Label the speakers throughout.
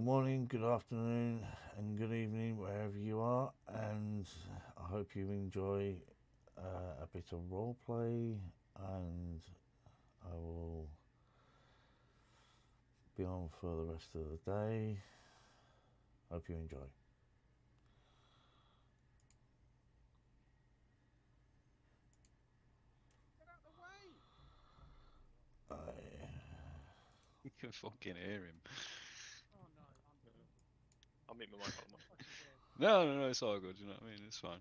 Speaker 1: morning, good afternoon, and good evening, wherever you are. And I hope you enjoy a bit of role play. And I will be on for the rest of the day. Hope you enjoy.
Speaker 2: You can fucking hear him.
Speaker 3: I'll meet my mic on.
Speaker 2: No, it's all good. You know what I mean? It's fine.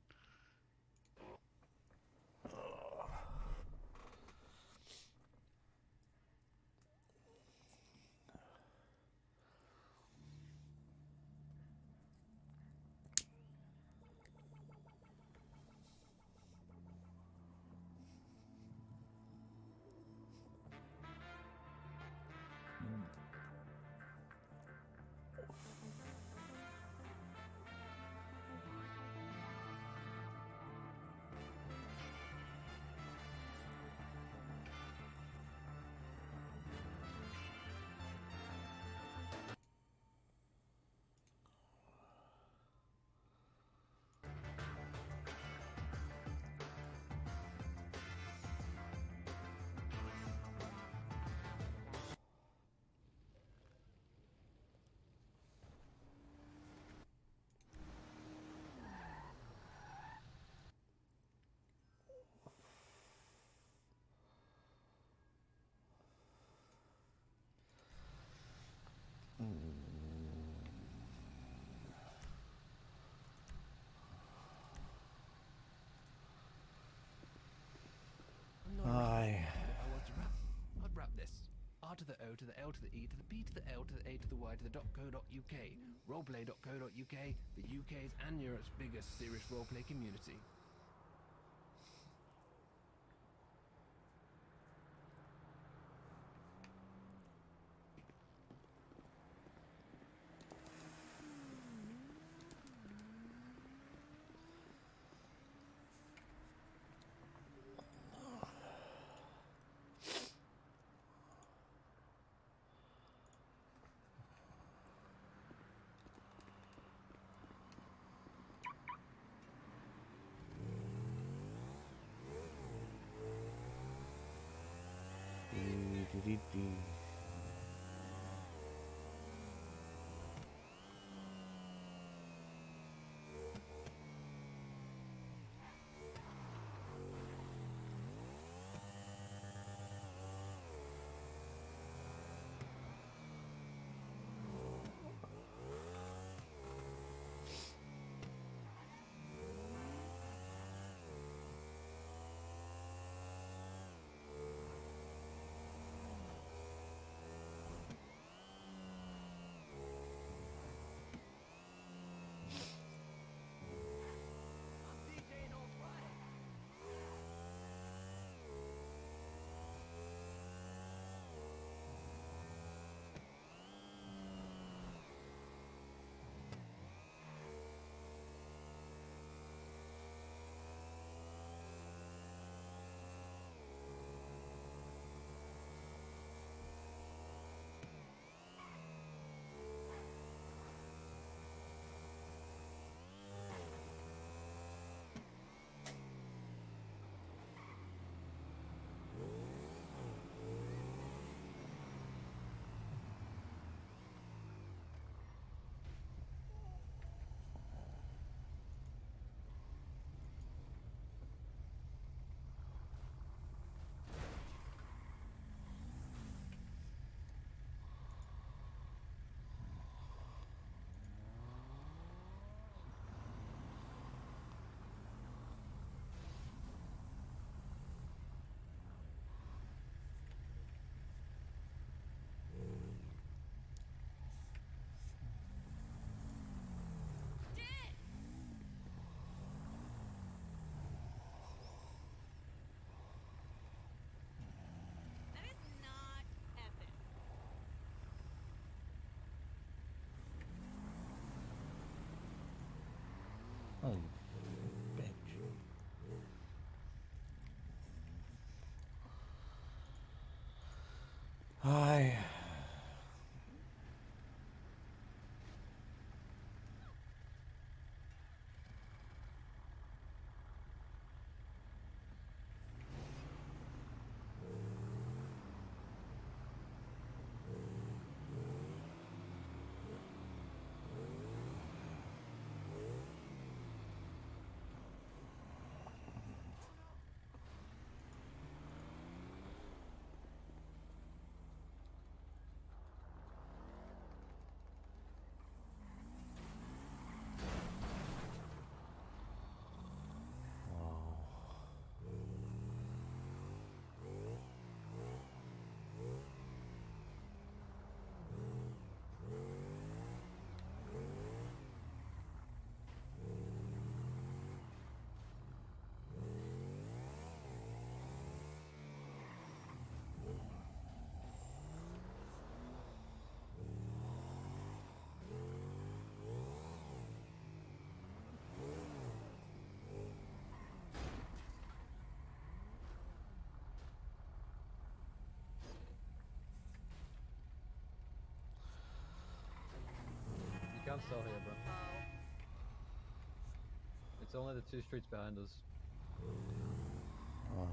Speaker 1: Hi.
Speaker 4: I'd wrap this. R to the O to the L to the E to the P to the L to the A to the Y to the .co.uk. Roleplay.co.uk, the UK's and Europe's biggest serious roleplay community.
Speaker 5: That is not epic.
Speaker 1: Oh, bitch. Hi.
Speaker 6: cell here, bro.
Speaker 5: Oh.
Speaker 6: It's only the 2 streets behind us.
Speaker 1: Oh.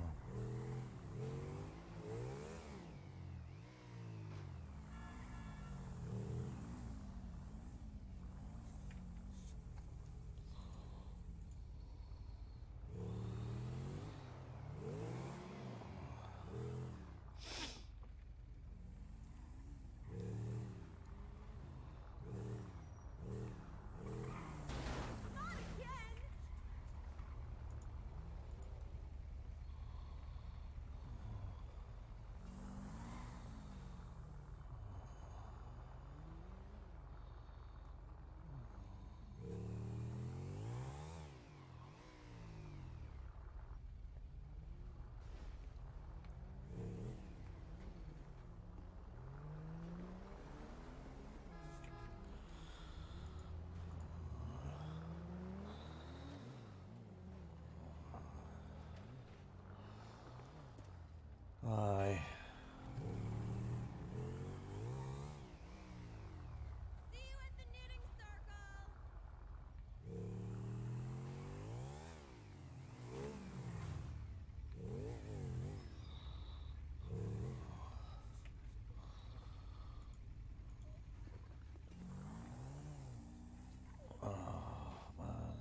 Speaker 5: Not again!
Speaker 1: Aye.
Speaker 5: See you at the knitting circle!
Speaker 1: Oh, man.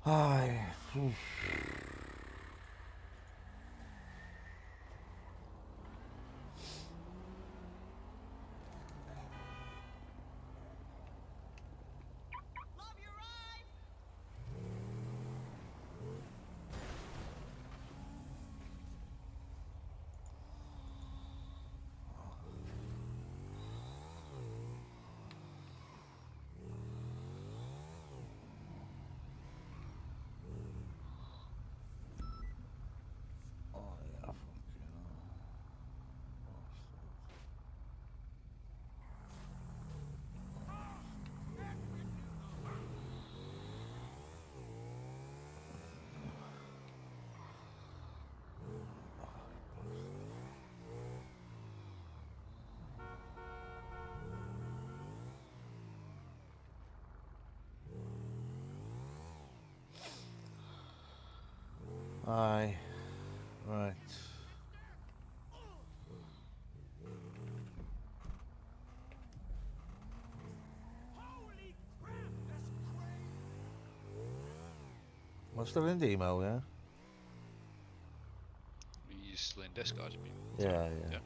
Speaker 1: Aye. Oof.
Speaker 5: Love your ride!
Speaker 1: Oh, yeah, fucking hell. Aye. Right. We're still in the email, yeah?
Speaker 2: You still in Discord, you mean?
Speaker 1: Yeah, yeah.
Speaker 2: Yeah.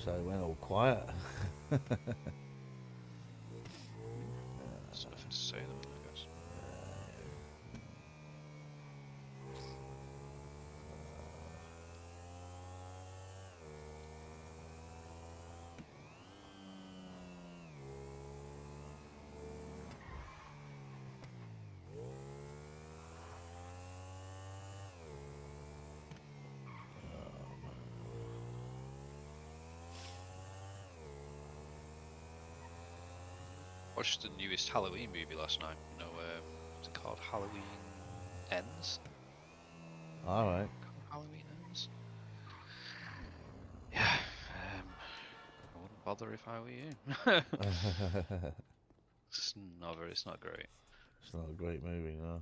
Speaker 1: So it went all quiet.
Speaker 2: There's nothing to say then, I guess. Watched the newest Halloween movie last night. You know, what's it called? Halloween Ends?
Speaker 1: Alright.
Speaker 2: Halloween Ends? Yeah, I wouldn't bother if I were you. It's not great.
Speaker 1: It's not a great movie, no.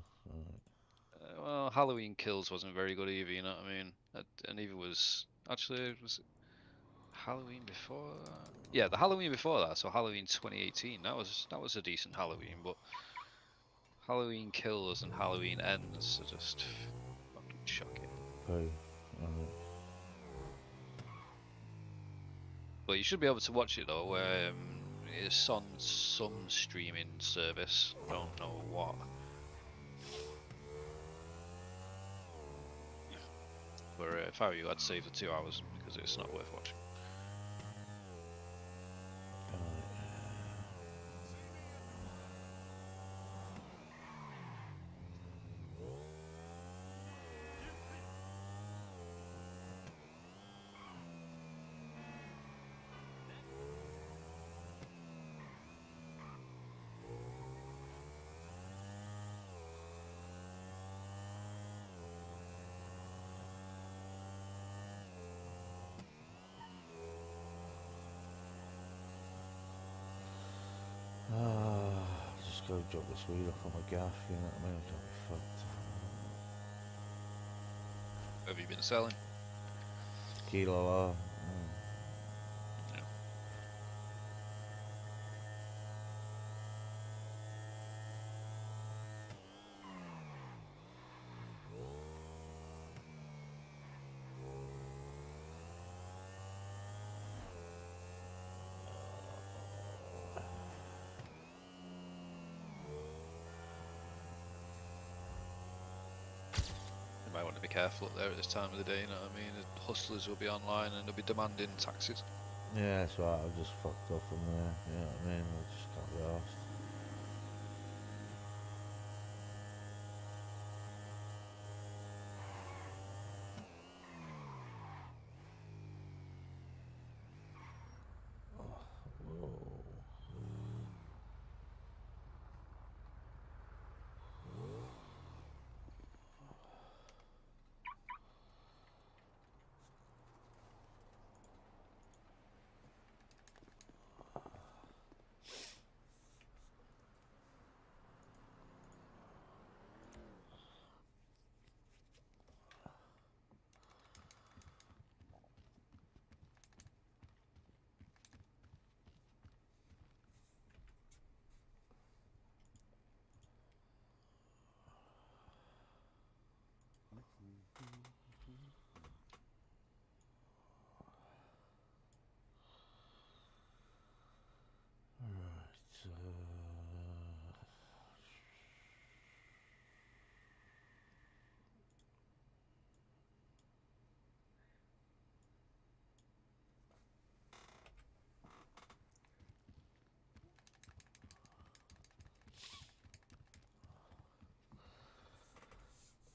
Speaker 2: Well, Halloween Kills wasn't very good either, you know what I mean? And neither was... Actually, it was Halloween before that? Yeah, the Halloween before that, so Halloween 2018, that was a decent Halloween, but Halloween Kills and Halloween Ends are just fucking shocking.
Speaker 1: Very,
Speaker 2: But you should be able to watch it though. It's on some streaming service. Don't know what. But if I were you, I'd save the 2 hours because it's not worth watching.
Speaker 1: Just go drop this weed off on my gaff, you know what I mean? I can't be fucked.
Speaker 2: Have you been selling?
Speaker 1: Kilo,
Speaker 2: Yeah. You might want to be careful up there at this time of the day, you know what I mean? The hustlers will be online and they'll be demanding taxes.
Speaker 1: yeah, that's right, I've just fucked off from there, you know what I mean? I just can't be arsed.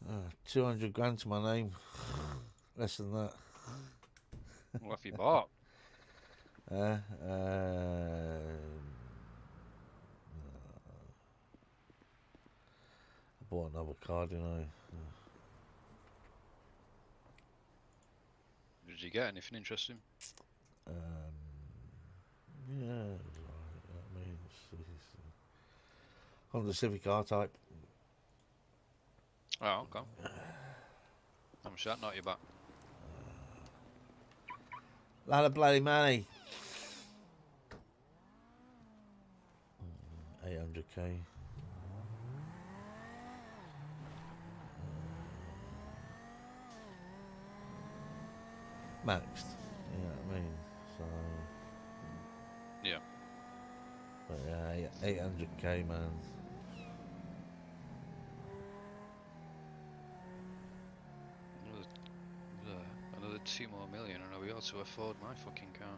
Speaker 1: Uh, 200 grand to my name. Less than that.
Speaker 2: What have you bought?
Speaker 1: I bought another car, didn't I?
Speaker 2: Did you get anything interesting?
Speaker 1: Yeah, it was alright. I mean, it's Honda Civic R-Type.
Speaker 2: Oh, okay. I'm sure that knocked you back.
Speaker 1: Lot of bloody money. 800k. Maxed. You know what I mean? So.
Speaker 2: Yeah.
Speaker 1: But yeah, 800k, man.
Speaker 2: Another 2 more million and I'll be able to afford my fucking car.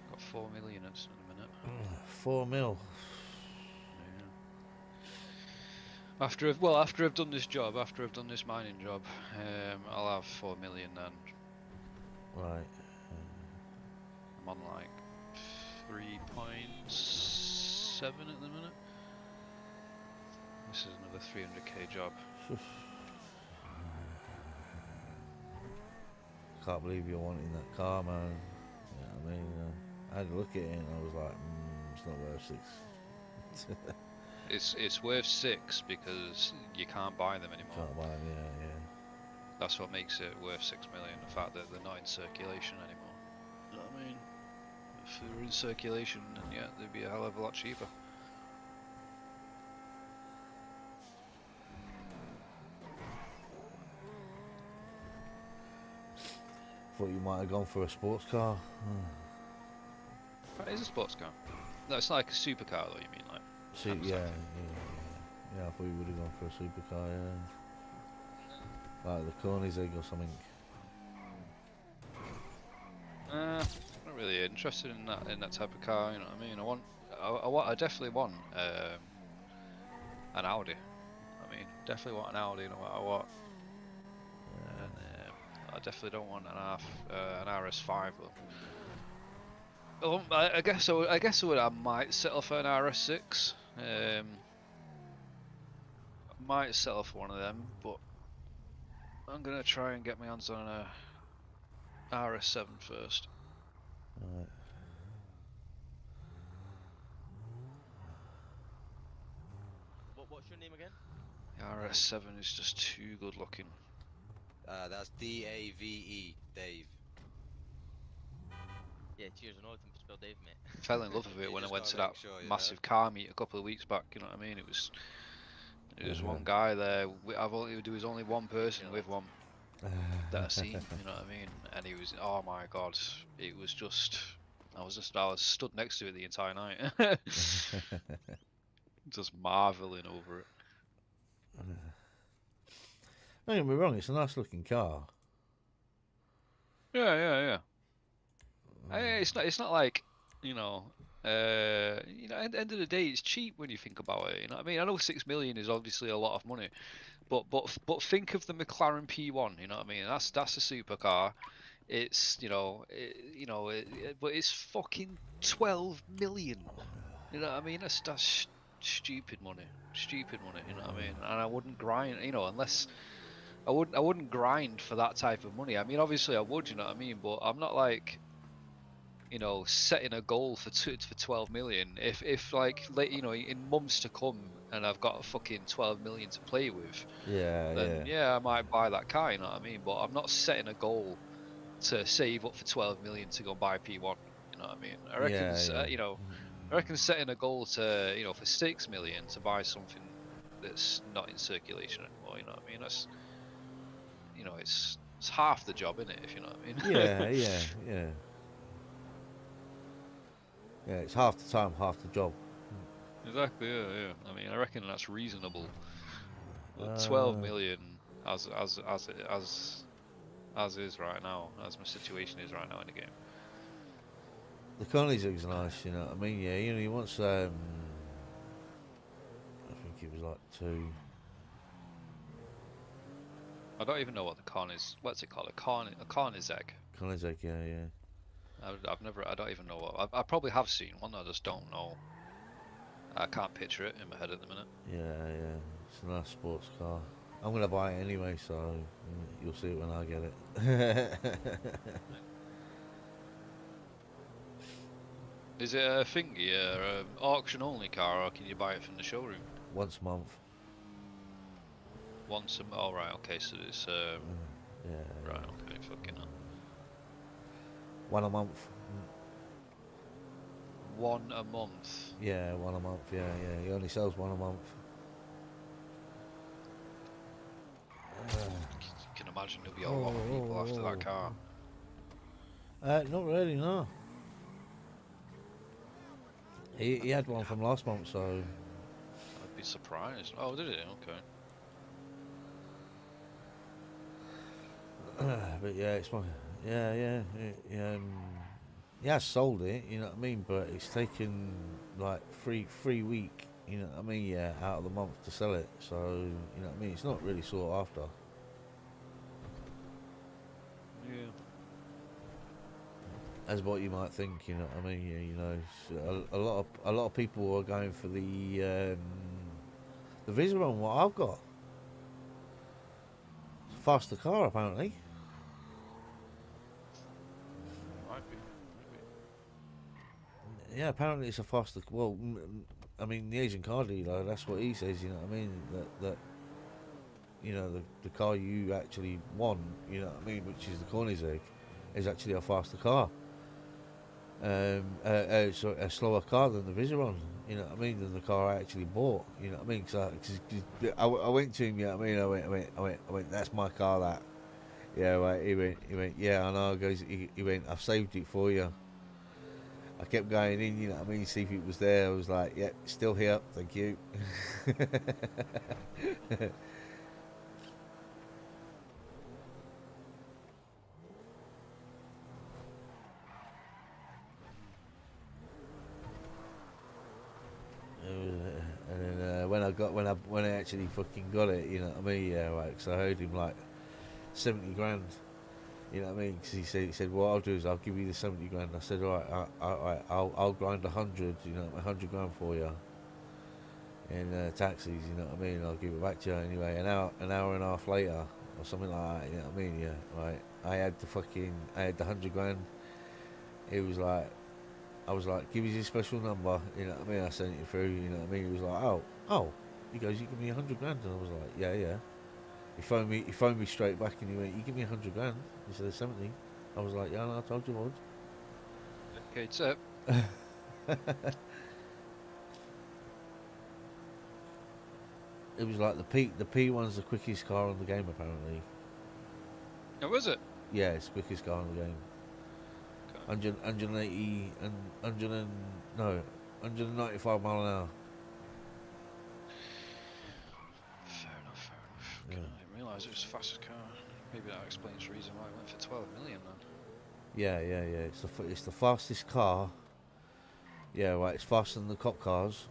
Speaker 2: Got 4 million at the minute.
Speaker 1: 4 mil.
Speaker 2: Yeah. After I've done this job, after I've done this mining job, I'll have 4 million then.
Speaker 1: Right.
Speaker 2: I'm on like 3.7 at the minute. This is another 300k job.
Speaker 1: Can't believe you're wanting that car, man. You know what I mean? I had to look at it and I was like, it's not worth 6.
Speaker 2: It's worth 6 because you can't buy them anymore.
Speaker 1: Can't buy them, yeah.
Speaker 2: That's what makes it worth 6 million, the fact that they're not in circulation anymore. You know what I mean? If they were in circulation, then yeah, they'd be a hell of a lot cheaper.
Speaker 1: thought you might have gone for a sports car.
Speaker 2: It is a sports car. No, it's not like a supercar though. You mean like?
Speaker 1: See,
Speaker 2: Understand.
Speaker 1: yeah, I thought you would have gone for a supercar, yeah. Like the Koenigsegg or something.
Speaker 2: Not really interested in that type of car. You know what I mean? I definitely want an Audi. I mean, definitely want an Audi no matter what. And I definitely don't want an RS5 though. Well, I guess I might settle for an RS6. I might settle for one of them, but I'm gonna try and get my hands on a RS7 first.
Speaker 1: Right.
Speaker 7: What's your name again?
Speaker 2: The RS7 is just too good looking.
Speaker 7: That's D-A-V-E, Dave. Yeah, cheers. I know how to spell Dave, mate.
Speaker 2: Fell in love with it
Speaker 7: You
Speaker 2: when I
Speaker 7: just
Speaker 2: went to
Speaker 7: gotta
Speaker 2: that
Speaker 7: make sure, you
Speaker 2: massive
Speaker 7: know?
Speaker 2: car meet a couple of weeks back. You know what I mean? It was one guy there. There was only one person with one that I seen. You know what I mean? And he was, oh my god, it was just. I was stood next to it the entire night, just marveling over it.
Speaker 1: Don't get me wrong, it's a nice looking car.
Speaker 2: Yeah. It's not like, you know, at the end of the day, it's cheap when you think about it. You know what I mean? I know 6 million is obviously a lot of money, but think of the McLaren P1. You know what I mean? That's a supercar. It's but it's fucking 12 million. You know what I mean? That's stupid money. Stupid money. You know what I mean? And I wouldn't grind. Unless. I wouldn't grind for that type of money. I mean, obviously I would, you know what I mean, but I'm not like, setting a goal for 12 million. If like, in months to come, and I've got a fucking 12 million to play with, then yeah, I might buy that car. You know what I mean? But I'm not setting a goal to save up for 12 million to go buy P1. You know what I mean? I reckon, I reckon setting a goal to, for 6 million to buy something that's not in circulation anymore. You know what I mean? That's it's half the job, isn't it? If you know what I mean.
Speaker 1: Yeah, it's half the time, half the job.
Speaker 2: Exactly. Yeah. I mean, I reckon that's reasonable. But 12 million, as is right now, as my situation is right now in the game.
Speaker 1: The Koenigsegg's nice, you know what I mean? Yeah, he wants, I think it was like 2.
Speaker 2: I don't even know what the Con is. What's it called? A Koenigsegg.
Speaker 1: Koenigsegg, yeah.
Speaker 2: I don't even know what. I probably have seen one. I just don't know. I can't picture it in my head at the minute.
Speaker 1: Yeah. It's a nice sports car. I'm gonna buy it anyway, so you'll see it when I get it.
Speaker 2: Is it a thingy, an auction only car, or can you buy it from the showroom?
Speaker 1: Once a month.
Speaker 2: Oh right, okay, so it's
Speaker 1: Yeah.
Speaker 2: right, okay, fucking hell.
Speaker 1: 1 a month.
Speaker 2: 1 a month.
Speaker 1: Yeah, 1 a month. Yeah. He only sells 1 a month.
Speaker 2: You can imagine there'll be a lot of people after that car.
Speaker 1: Not really, no. He had one from last month, so.
Speaker 2: I'd be surprised. Oh, did it? Okay.
Speaker 1: But yeah, it's my he has sold it, you know what I mean, but it's taken like three week, you know what I mean, yeah, out of the month to sell it, so you know what I mean, it's not really sought after.
Speaker 2: Yeah.
Speaker 1: As what you might think, you know what I mean, a lot of people are going for the Viseron, what I've got. It's a faster car apparently. Yeah, apparently it's a faster. Well, I mean, the Asian car dealer, that's what he says. You know what I mean? That the car you actually want, you know what I mean, which is the Koenigsegg, is actually a faster car. A slower car than the Viseron. You know what I mean? Than the car I actually bought. You know what I mean? Cause I went to him. You know what I mean? I went. That's my car. That Yeah, right. He went, yeah, I know. He went, I've saved it for you. I kept going in, you know what I mean, see if it was there. I was like, yep, still here, thank you. And then when I actually fucking got it, you know what I mean, yeah, right. Because I owed him like 70 grand. You know what I mean? Because he said, what I'll do is I'll give you the 70 grand. I said, all right, I'll grind 100, you know, 100 grand for you in taxis. You know what I mean? I'll give it back to you anyway. An hour and a half later, or something like that. You know what I mean? Yeah, right. I had the 100 grand. It was like, I was like, give us your special number. You know what I mean? I sent it through. You know what I mean? He was like, oh. He goes, you give me 100 grand, and I was like, yeah. He phoned me straight back, and he went, you give me 100 grand instead of 70. I was like, yeah, no, I told you I would.
Speaker 2: Okay, it's up.
Speaker 1: It was like the P1's the quickest car on the game apparently.
Speaker 2: Oh, was it?
Speaker 1: Yeah, it's the quickest car on the game.
Speaker 2: Okay.
Speaker 1: 180 and 195 mile an hour.
Speaker 2: Fair enough.
Speaker 1: Yeah.
Speaker 2: God, I didn't realise it was the fastest car. Maybe that explains the reason why it went for 12 million then.
Speaker 1: Yeah. It's the fastest car. Yeah, right. It's faster than the cop cars.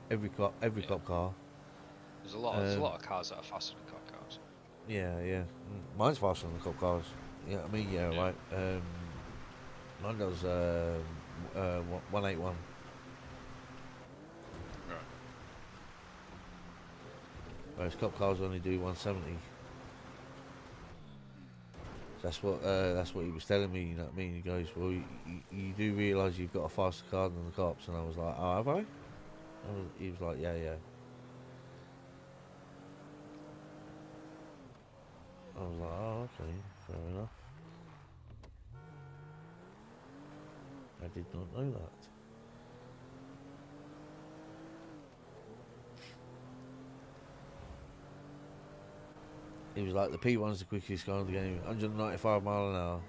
Speaker 1: Every
Speaker 2: Yeah.
Speaker 1: cop car.
Speaker 2: There's a lot of cars that are faster than cop cars.
Speaker 1: Yeah. Mine's faster than the cop cars. Yeah, I mean, yeah,
Speaker 2: Yeah.
Speaker 1: right. Mine does 181.
Speaker 2: Right.
Speaker 1: Whereas cop cars only do 170. That's what he was telling me. You know what I mean? He goes, well, you do realise you've got a faster car than the cops, and I was like, oh, have I? He was like, yeah. I was like, oh, okay, fair enough. I did not know that. He was like, the P1's the quickest car in the game, 195 mile an hour.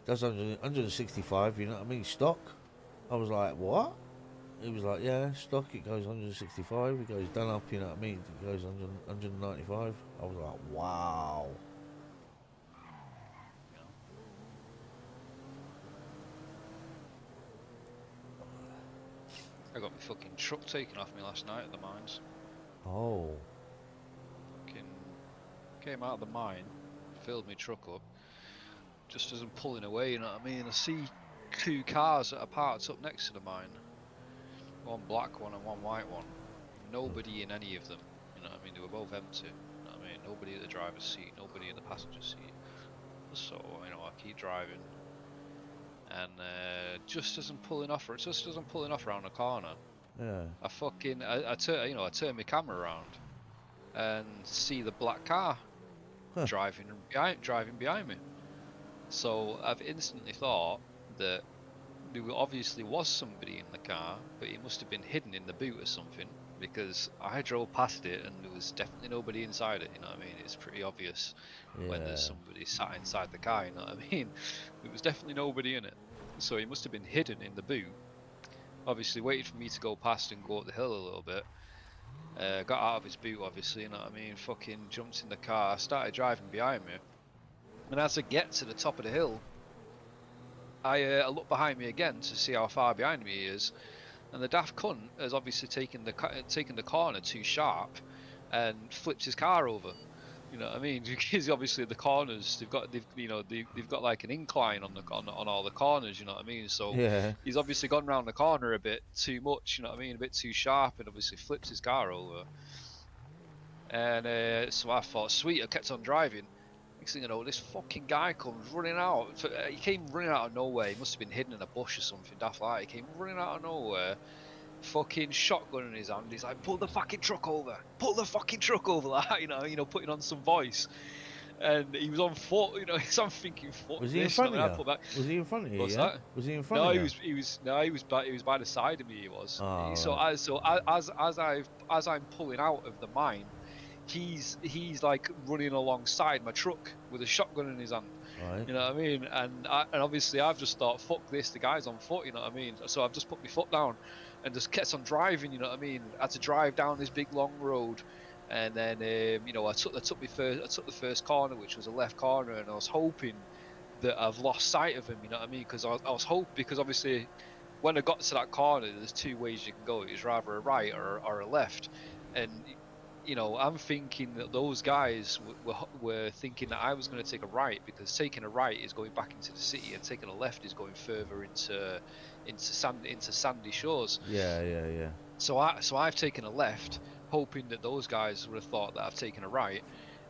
Speaker 1: Does 165, you know what I mean, stock. I was like, what? He was like, yeah, stock, it goes 165, it goes done up, you know what I mean, it goes 195. I was like, wow.
Speaker 2: I got my fucking truck taken off me last night at the mines.
Speaker 1: Oh.
Speaker 2: Fucking came out of the mine, filled my truck up. Just as I'm pulling away, you know what I mean? I see two cars that are parked up next to the mine. One black one and one white one. Nobody in any of them. You know what I mean? They were both empty. You know what I mean? Nobody at the driver's seat, nobody in the passenger seat. So, you know, I keep driving. And just as I'm pulling off around the corner,
Speaker 1: Yeah.
Speaker 2: I turn my camera around and see the black car
Speaker 1: Huh.
Speaker 2: driving behind me. So I've instantly thought that there obviously was somebody in the car, but he must have been hidden in the boot or something, because I drove past it and there was definitely nobody inside it. You know what I mean? It's pretty obvious when there's somebody sat inside the car. You know what I mean? There was definitely nobody in it, so he must have been hidden in the boot. Obviously waited for me to go past and go up the hill a little bit. Got out of his boot, obviously, you know what I mean? Fucking jumped in the car, started driving behind me. And as I get to the top of the hill, I look behind me again to see how far behind me he is. And the daft cunt has obviously taken the corner too sharp and flipped his car over. You know what I mean? Because obviously the corners, they've got like an incline on all the corners. You know what I mean? So
Speaker 1: Yeah.
Speaker 2: he's obviously gone round the corner a bit too much. You know what I mean? A bit too sharp, and obviously flipped his car over. And so I thought, sweet, I kept on driving. Next thing you know, this fucking guy comes running out. He came running out of nowhere. He must have been hidden in a bush or something daft like that. He came running out of nowhere, fucking shotgun in his hand. He's like, pull the fucking truck over. Pull the fucking truck over, like, you know, putting on some voice. and he was on foot. You know, so I'm thinking, fuck
Speaker 1: Was he in
Speaker 2: this.
Speaker 1: front
Speaker 2: I mean, I
Speaker 1: of
Speaker 2: put
Speaker 1: you?
Speaker 2: back.
Speaker 1: Was he in front of you?
Speaker 2: What's
Speaker 1: Yeah.
Speaker 2: that?
Speaker 1: Was he in front
Speaker 2: No,
Speaker 1: of
Speaker 2: he
Speaker 1: you?
Speaker 2: was. He was by the side of me. He was.
Speaker 1: Oh,
Speaker 2: So
Speaker 1: right.
Speaker 2: as I'm pulling out of the mine, he's like running alongside my truck with a shotgun in his hand.
Speaker 1: Right.
Speaker 2: You know what I mean? And obviously I've just thought, fuck this, the guy's on foot, you know what I mean? So I've just put my foot down and just kept on driving, you know what I mean? I had to drive down this big long road, and then you know, I took the first corner, which was a left corner, and I was hoping that I've lost sight of him, you know what I mean? Because I was hoping, because obviously when I got to that corner, there's two ways you can go. It's either a right or a left, and you know, I'm thinking that those guys were thinking that I was going to take a right, because taking a right is going back into the city, and taking a left is going further into Sandy Shores.
Speaker 1: Yeah.
Speaker 2: So I've taken a left, hoping that those guys would have thought that I've taken a right.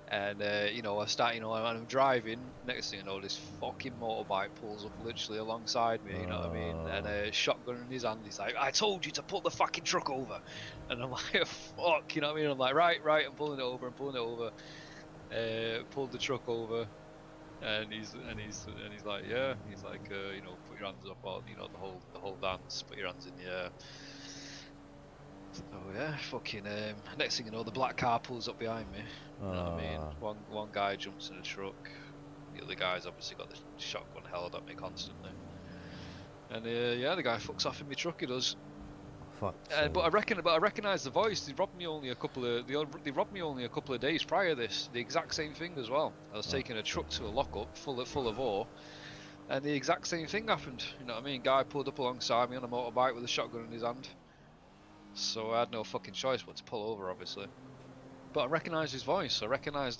Speaker 2: And you know, I'm driving. Next thing I know, this fucking motorbike pulls up literally alongside me. You know what I mean? And a shotgun in his hand. He's like, "I told you to pull the fucking truck over." And I'm like, "Fuck," you know what I mean? I'm like, "Right, I'm pulling it over. Pulled the truck over, and he's like, "Yeah." He's like, "You know, put your hands up, or you know, the whole dance. Put your hands in the air." Oh yeah, fucking. Next thing you know, the black car pulls up behind me. You know what I mean? One guy jumps in the truck. The other guy's obviously got the shotgun held at me constantly. And yeah, the guy fucks off in my truck. He does.
Speaker 1: Fuck.
Speaker 2: But I recognise the voice. They robbed me only a couple of days prior to this. The exact same thing as well. I was taking a truck to a lockup full of ore, and the exact same thing happened. You know what I mean? Guy pulled up alongside me on a motorbike with a shotgun in his hand. So I had no fucking choice but to pull over, obviously. But I recognised his voice. I recognised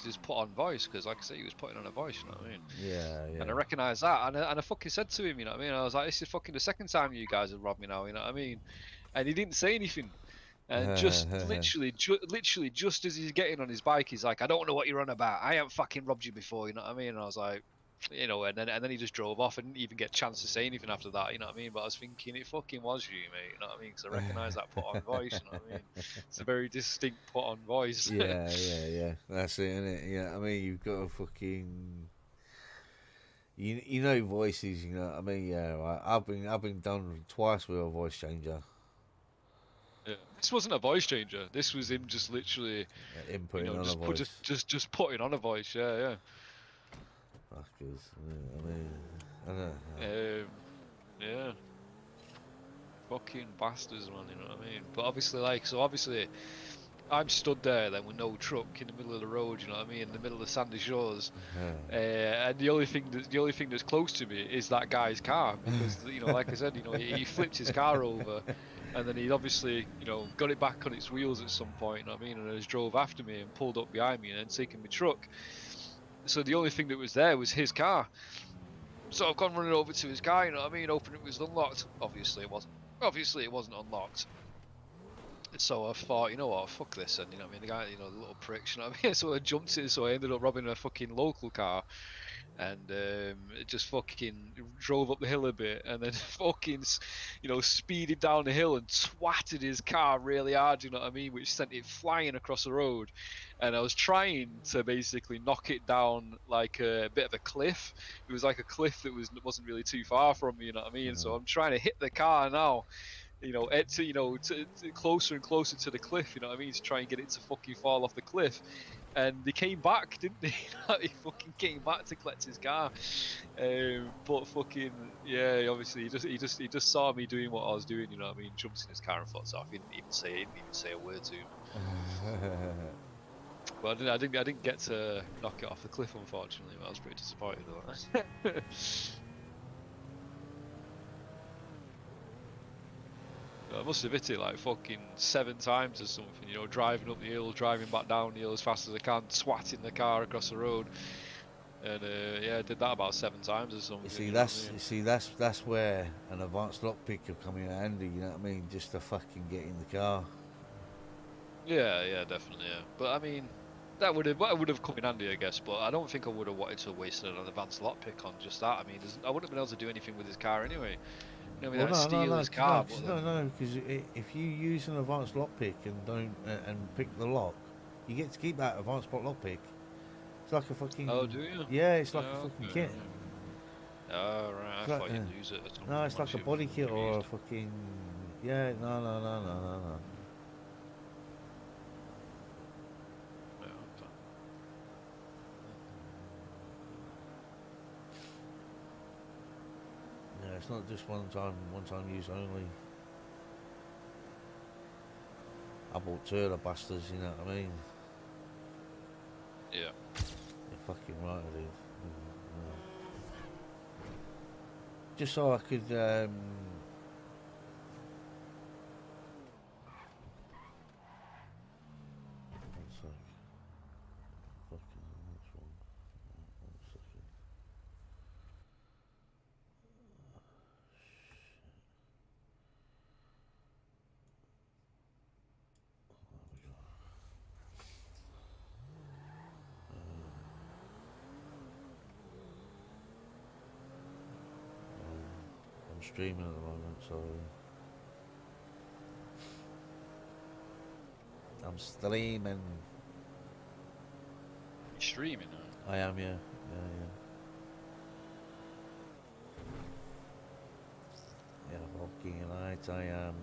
Speaker 2: his put-on voice, because, like I said, he was putting on a voice. You know what I mean?
Speaker 1: Yeah.
Speaker 2: And I recognised that, and I fucking said to him, you know what I mean? I was like, "This is fucking the second time you guys have robbed me now." You know what I mean? And he didn't say anything. And just literally, just as he's getting on his bike, he's like, "I don't know what you're on about. I haven't fucking robbed you before." You know what I mean? And I was like, you know, and then he just drove off. I didn't even get a chance to say anything after that, you know what I mean? But I was thinking, it fucking was you, mate, you know what I mean? Because I recognise that put-on voice, you know what I mean? It's a very distinct put-on voice.
Speaker 1: Yeah. That's it, innit? Yeah, I mean, you've got a fucking. You know voices, you know what I mean? Yeah, right. I've been done twice with a voice changer.
Speaker 2: Yeah. This wasn't a voice changer. This was him just literally,
Speaker 1: Inputting
Speaker 2: you know,
Speaker 1: on a voice.
Speaker 2: just putting on a voice. Yeah.
Speaker 1: Fuckers. I mean, I don't know.
Speaker 2: Yeah. Fucking bastards, man. You know what I mean? But obviously, I'm stood there then with no truck in the middle of the road. You know what I mean? In the middle of Sandy Shores, and the only thing that's close to me is that guy's car, because you know, like I said, you know, he flipped his car over, and then he obviously, you know, got it back on its wheels at some point. You know what I mean? And just drove after me and pulled up behind me and then taken my truck. So the only thing that was there was his car. So I've gone running over to his car, you know what I mean? Opened it was unlocked. Obviously it wasn't unlocked. So I thought, you know what, fuck this, and you know what I mean, the guy, you know, the little pricks, you know what I mean? So I jumped in, so I ended up robbing a fucking local car, and it just fucking drove up the hill a bit, and then fucking, you know, speeded down the hill and twatted his car really hard, you know what I mean, which sent it flying across the road. And I was trying to basically knock it down like a bit of a cliff. It was like a cliff that wasn't really too far from me, you know what I mean? So I'm trying to hit the car now, you know, to closer and closer to the cliff, you know what I mean, to try and get it to fucking fall off the cliff. And they came back, didn't they? He fucking came back to collect his car. But fucking yeah, obviously he just saw me doing what I was doing, you know what I mean? Jumps in his car and fucked off. He didn't even say a word to him. But I didn't get to knock it off the cliff, unfortunately. But I was pretty disappointed with that. I must have hit it like fucking 7 times or something, you know, driving up the hill, driving back down the hill as fast as I can, swatting the car across the road, and yeah, I did that about 7 times or something.
Speaker 1: You see, that's where an advanced lockpick will come in handy. You know what I mean? Just to fucking get in the car.
Speaker 2: Yeah, definitely. Yeah, but I mean, that would have come in handy, I guess. But I don't think I would have wanted to waste an advanced lockpick on just that. I mean, I wouldn't have been able to do anything with his car anyway. You know, I mean, steal his car.
Speaker 1: No, because if you use an advanced lockpick and don't and pick the lock, you get to keep that advanced lockpick. So like a fucking.
Speaker 2: Oh, do you?
Speaker 1: Yeah, it's like a
Speaker 2: Oh,
Speaker 1: fucking
Speaker 2: okay,
Speaker 1: kit.
Speaker 2: right. Oh, right. I
Speaker 1: It's like,
Speaker 2: thought you'd lose it or something.
Speaker 1: No, it's
Speaker 2: once
Speaker 1: like a
Speaker 2: you've
Speaker 1: body kit or a
Speaker 2: used it.
Speaker 1: fucking. Yeah, no.
Speaker 2: Yeah, okay.
Speaker 1: Yeah, it's not just one time use only. I bought two of the bastards, you know what I mean?
Speaker 2: Yeah.
Speaker 1: You're fucking right, I did. Yeah. Just so I could, one sec. Fucking, what's wrong? One second. I'm streaming at the moment, so I'm streaming.
Speaker 2: You're streaming, huh?
Speaker 1: I am, yeah. Yeah, fucking right, I am.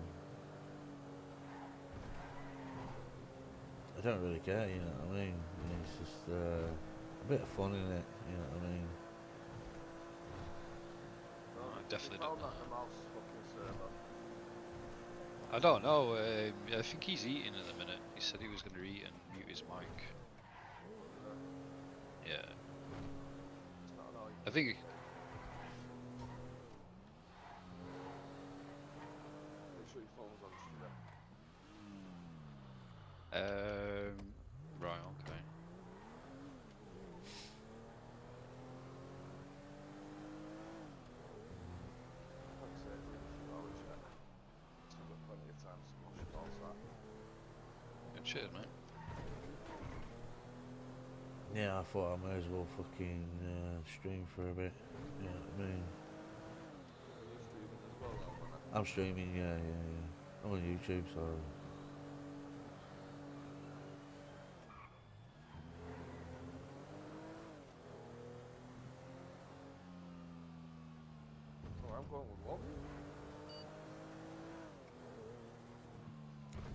Speaker 1: I don't really care, you know what I mean? It's just a bit of fun in it, you know what I mean?
Speaker 2: I definitely
Speaker 3: found
Speaker 2: don't
Speaker 3: that the mouse fucking server.
Speaker 2: I don't know. I think he's eating in a minute. He said he was going to eat and mute his mic. Yeah.
Speaker 3: It's not annoying.
Speaker 2: I think.
Speaker 3: Make sure your phone's on stream.
Speaker 2: Right. Okay.
Speaker 3: Like I said, it's in a few hours yet. Still got plenty of time to smash it all that.
Speaker 2: Good shit, mate.
Speaker 1: Yeah, I thought I might as well fucking stream for a bit, you know what I mean?
Speaker 3: Are you streaming as well, Alvin?
Speaker 1: I'm streaming, yeah. I'm on YouTube, so...
Speaker 3: Oh, I'm going with one.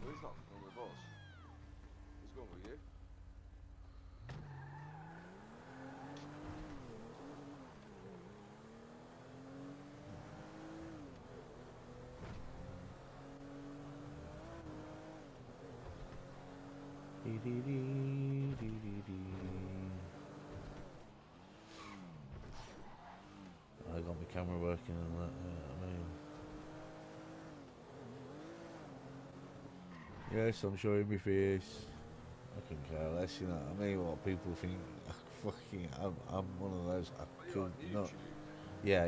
Speaker 3: Well, he's not going with us. He's going with you. I got my camera working and that, you know what I mean? Yes, I'm showing my face. I can care less, you know what I mean? What people think. Fucking, I'm one of those. I Are you
Speaker 1: could
Speaker 3: on
Speaker 1: not.
Speaker 3: YouTube?
Speaker 1: Yeah.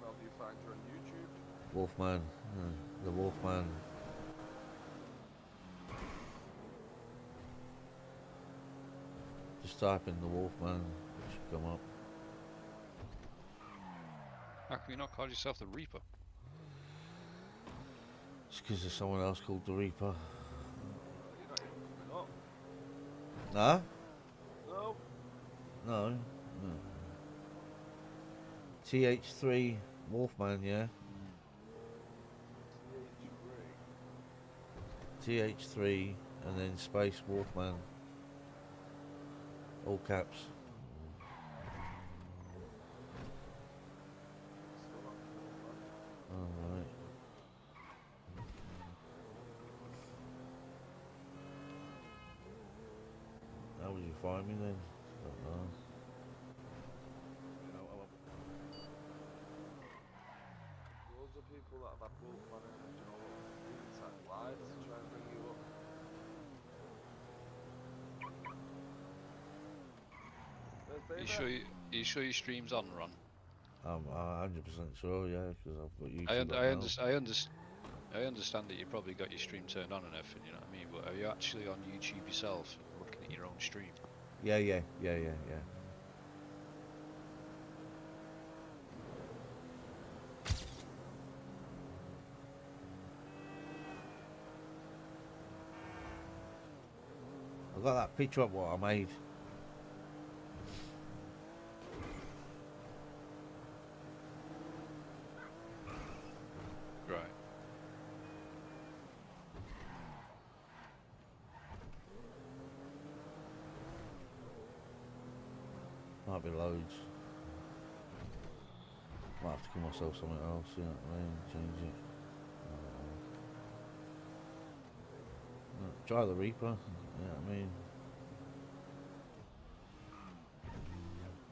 Speaker 3: Well, do you find you're on YouTube?
Speaker 1: Wolfman, the Wolfman. Just type in the Wolfman, it should come up.
Speaker 2: How come you not call yourself the Reaper?
Speaker 1: It's because there's someone else called the Reaper.
Speaker 3: You're not even coming up.
Speaker 1: Huh?
Speaker 3: No.
Speaker 1: No. TH3 Wolfman, yeah. TH3 and then space Wolfman. All caps. Alright. How would you find me then? Don't know.
Speaker 3: You know, loads of people that have had Wolfman in, you know, it's like live to try and bring you up.
Speaker 2: You sure your stream's on, Ron?
Speaker 1: I'm 100% sure, yeah, because I've got YouTube.
Speaker 2: I
Speaker 1: up now.
Speaker 2: understand that you probably got your stream turned on and everything. You know what I mean? But are you actually on YouTube yourself, looking at your own stream?
Speaker 1: Yeah. I got that picture up what I made. Might be loads. Might have to give myself something else, you know what I mean? Change it. Try the Reaper, you know what I mean?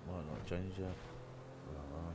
Speaker 1: Might not change yet. I don't know.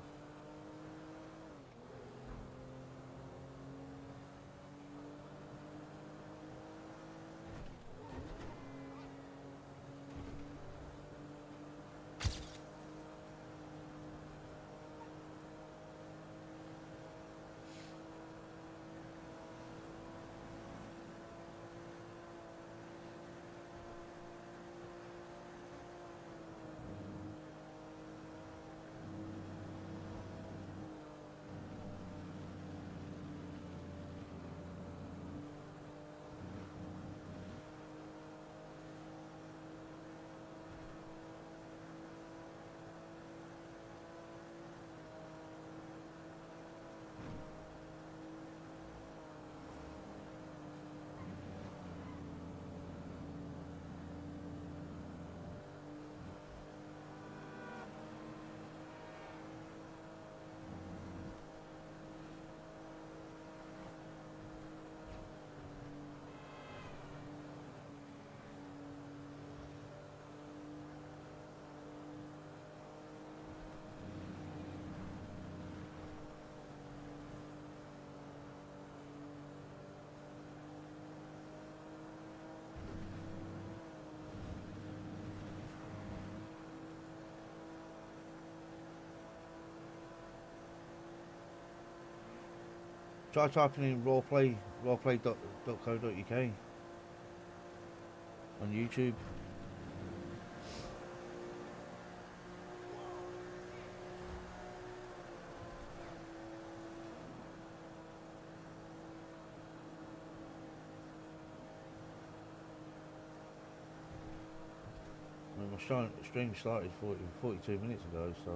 Speaker 1: Try typing in rawplay.co.uk on YouTube. I mean, my stream started 42 minutes ago, so...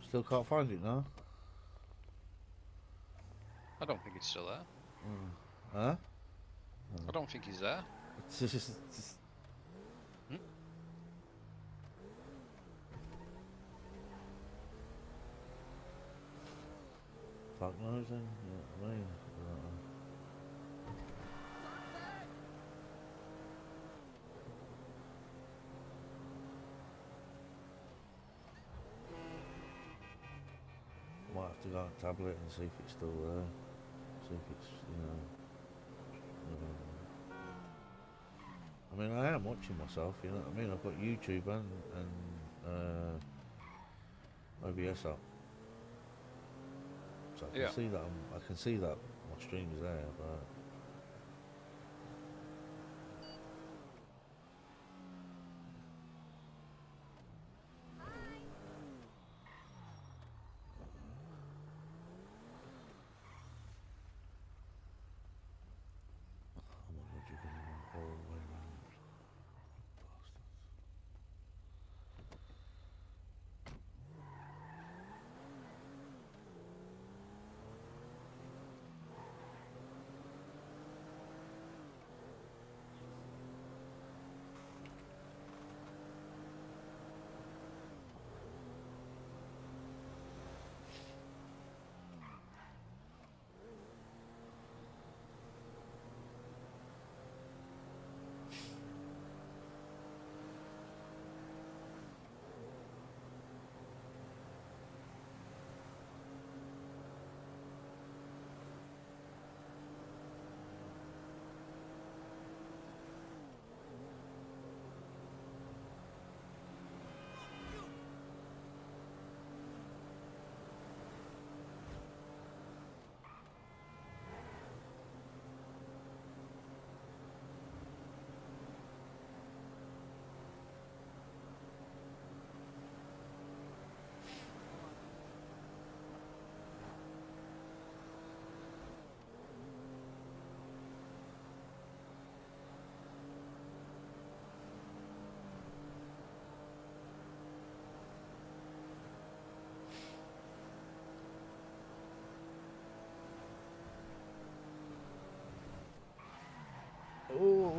Speaker 1: Still can't find it now.
Speaker 2: I don't think it's still there.
Speaker 1: Huh?
Speaker 2: I don't think he's there.
Speaker 1: It's just
Speaker 2: Hmm?
Speaker 1: fuck knows then. You know what I mean? Might have to go on tablet and see if it's still there. See if it's, you know. I mean, I am watching myself, you know what I mean? I've got YouTube and OBS up. So I can
Speaker 2: Yeah.
Speaker 1: see that I can see that my stream's there, but oh my god, you're gonna run all the way around. Bastard.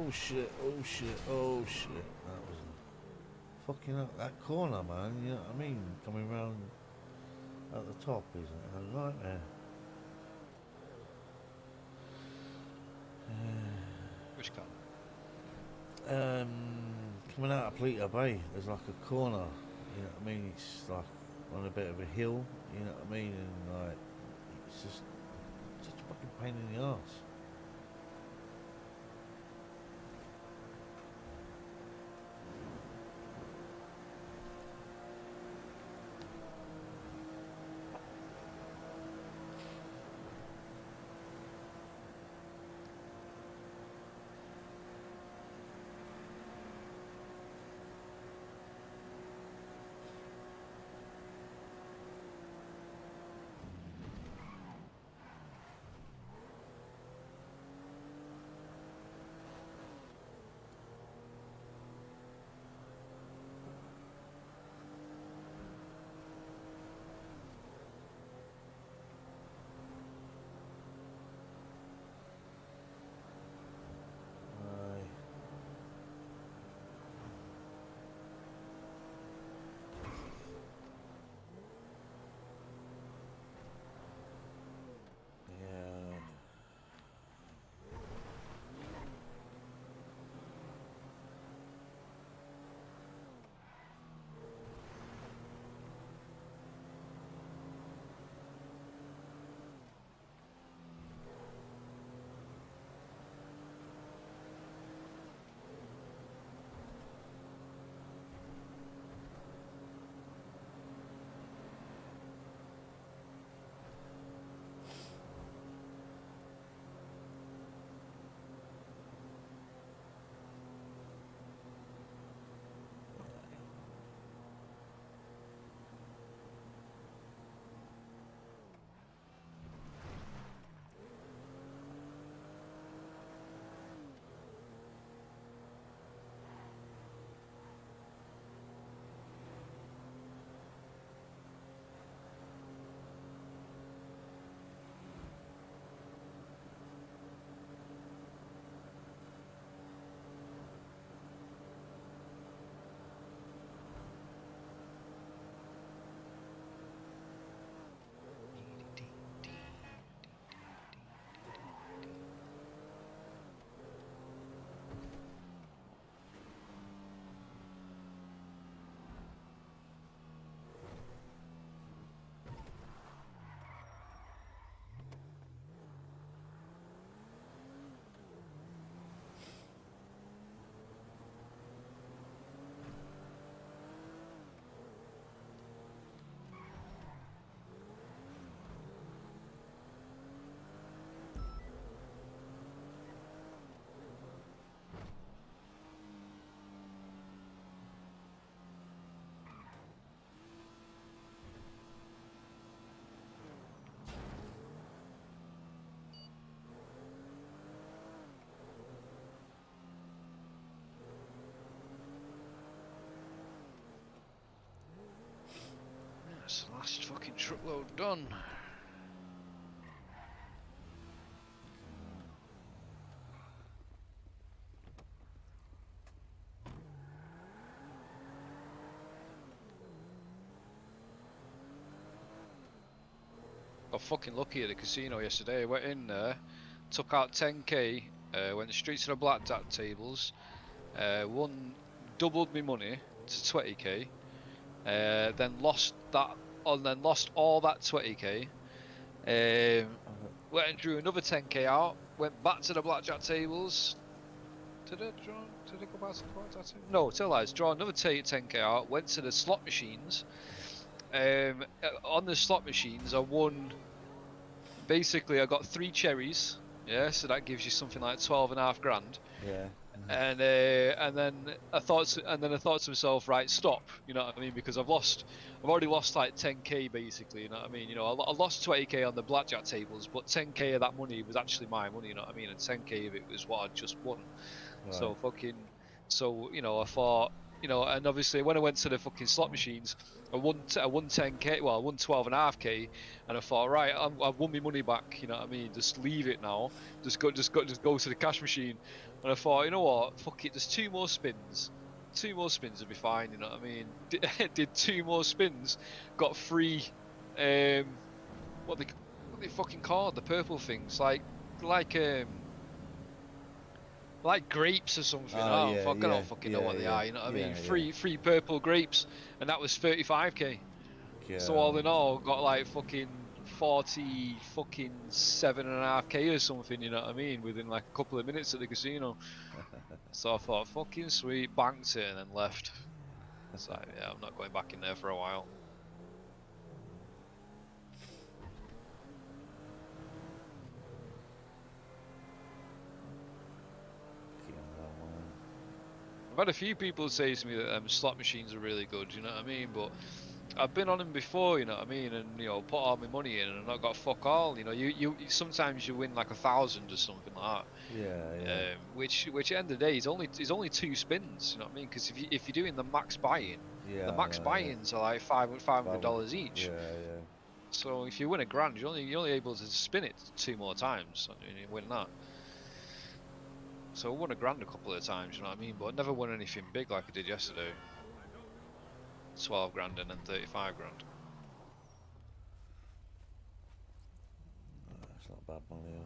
Speaker 1: Oh shit, oh shit, oh shit. That was fucking up that corner, man. You know what I mean? Coming round at the top is a nightmare.
Speaker 2: Which car?
Speaker 1: Coming out of Pleater Bay, there's like a corner. You know what I mean? It's like on a bit of a hill. You know what I mean? And like, it's just such a fucking pain in the arse. Yeah.
Speaker 2: That's the last fucking truckload done. Got fucking lucky at the casino yesterday. I went in there, took out 10k, went straight to the blackjack tables, won, doubled my money to 20k, then lost that, and then lost all that 20k. Went and drew another 10k out, went back to the blackjack tables. Did I go back to the blackjack tables? No, tell lies. Draw another 10k out, went to the slot machines. On the slot machines, I won. Basically, I got 3 cherries. Yeah, so that gives you something like 12.5 grand.
Speaker 1: Yeah.
Speaker 2: And then I thought to myself, right, stop. You know what I mean? Because I've already lost like 10k basically. You know what I mean? You know, I lost 20k on the blackjack tables, but 10k of that money was actually my money. You know what I mean? And 10k of it was what I just won.
Speaker 1: Right.
Speaker 2: So you know, I thought, you know, and obviously when I went to the fucking slot machines, I won 10k, well, I won 12.5k, and I thought, right, I've won my money back. You know what I mean? Just leave it now. Just go to the cash machine. And I thought, you know what? Fuck it. There's two more spins. Two more spins will be fine. You know what I mean? Did two more spins, got free. What they fucking called the purple things like like grapes or something.
Speaker 1: Oh,
Speaker 2: Oh
Speaker 1: yeah,
Speaker 2: fuck, I
Speaker 1: yeah,
Speaker 2: don't fucking know
Speaker 1: yeah,
Speaker 2: what they
Speaker 1: yeah,
Speaker 2: are. You know what I mean?
Speaker 1: yeah,
Speaker 2: Free purple grapes, and that was 35k.
Speaker 1: yeah.
Speaker 2: So all in all, got like fucking 40 fucking 7.5k or something. You know what I mean? Within like a couple of minutes at the casino. So I thought, fucking sweet, banked it and then left. So yeah, I'm not going back in there for a while. I've had a few people say to me that slot machines are really good, you know what I mean? But I've been on them before, you know what I mean? And, you know, put all my money in and I've not got fuck all. You know, you sometimes you win like 1,000 or something like
Speaker 1: Yeah,
Speaker 2: that.
Speaker 1: yeah.
Speaker 2: Which at the end of the day is only two spins, you know what I mean? Because if you're doing the max buy-in,
Speaker 1: Yeah,
Speaker 2: the
Speaker 1: I
Speaker 2: max
Speaker 1: know,
Speaker 2: buy-ins are like $500 each.
Speaker 1: Yeah, yeah.
Speaker 2: So if you win a grand, you're only able to spin it two more times and you win that. So I won a grand a couple of times, you know what I mean? But I never won anything big like I did yesterday. 12 grand and then 35 grand.
Speaker 1: That's not bad money.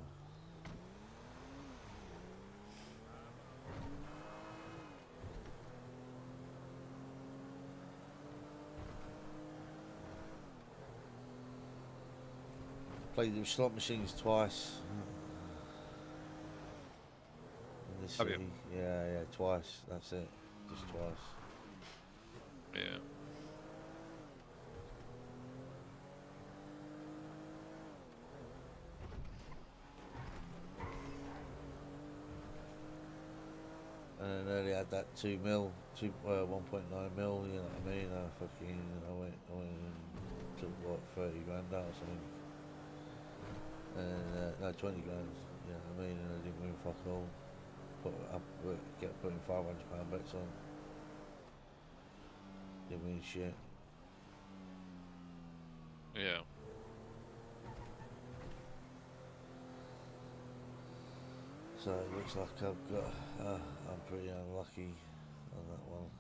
Speaker 1: Played the slot machines twice. In this
Speaker 2: Have you?
Speaker 1: city. Yeah, yeah, twice. That's it. Just twice.
Speaker 2: Yeah.
Speaker 1: And then early had that 1.9 mil, you know what I mean? I went and took what, 30 grand out or something. And no, 20 grand, you know what I mean? And I didn't win fuck all. Kept putting £500 bets on. Didn't win shit.
Speaker 2: Yeah.
Speaker 1: So it looks like I've got, I'm pretty unlucky on that one.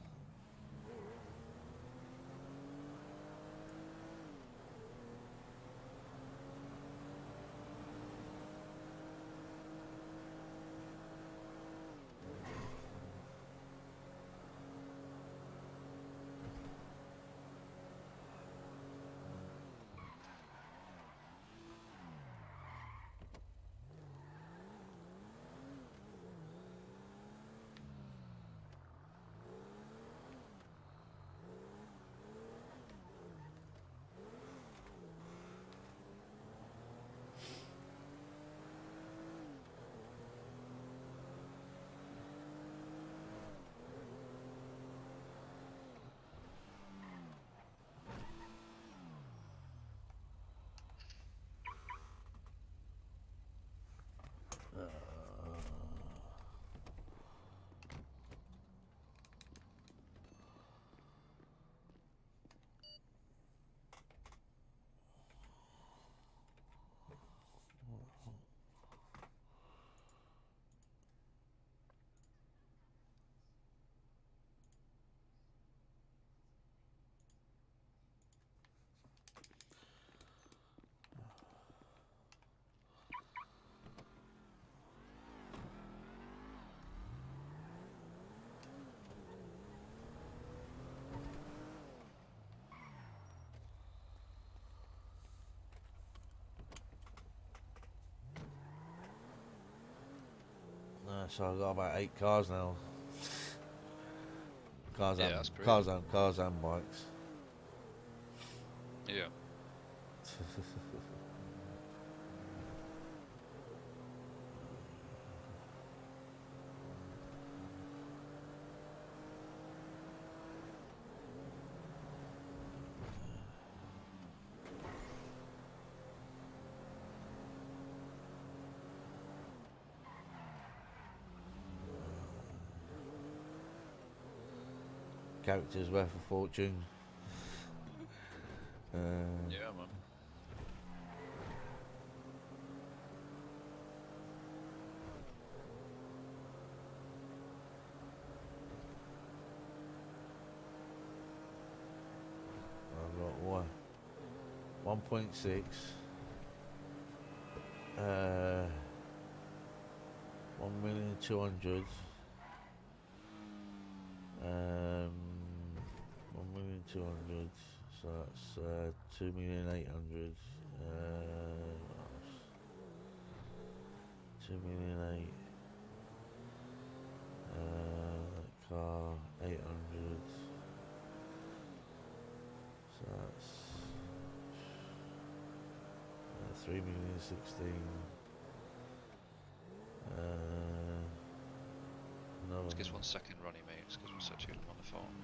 Speaker 1: So I've got about 8 cars now. Cars
Speaker 2: Yeah,
Speaker 1: and
Speaker 2: that's crazy.
Speaker 1: cars and bikes.
Speaker 2: Yeah.
Speaker 1: character's worth a fortune.
Speaker 2: Yeah, man.
Speaker 1: I've got 1.6. 1,200,000. 1,200,000. So that's 2,800,000. 2,008,000. Car 800. So that's 3,016,000. Another.
Speaker 2: Just give us 1 second, Ronnie, mate. Just because we're such on the phone.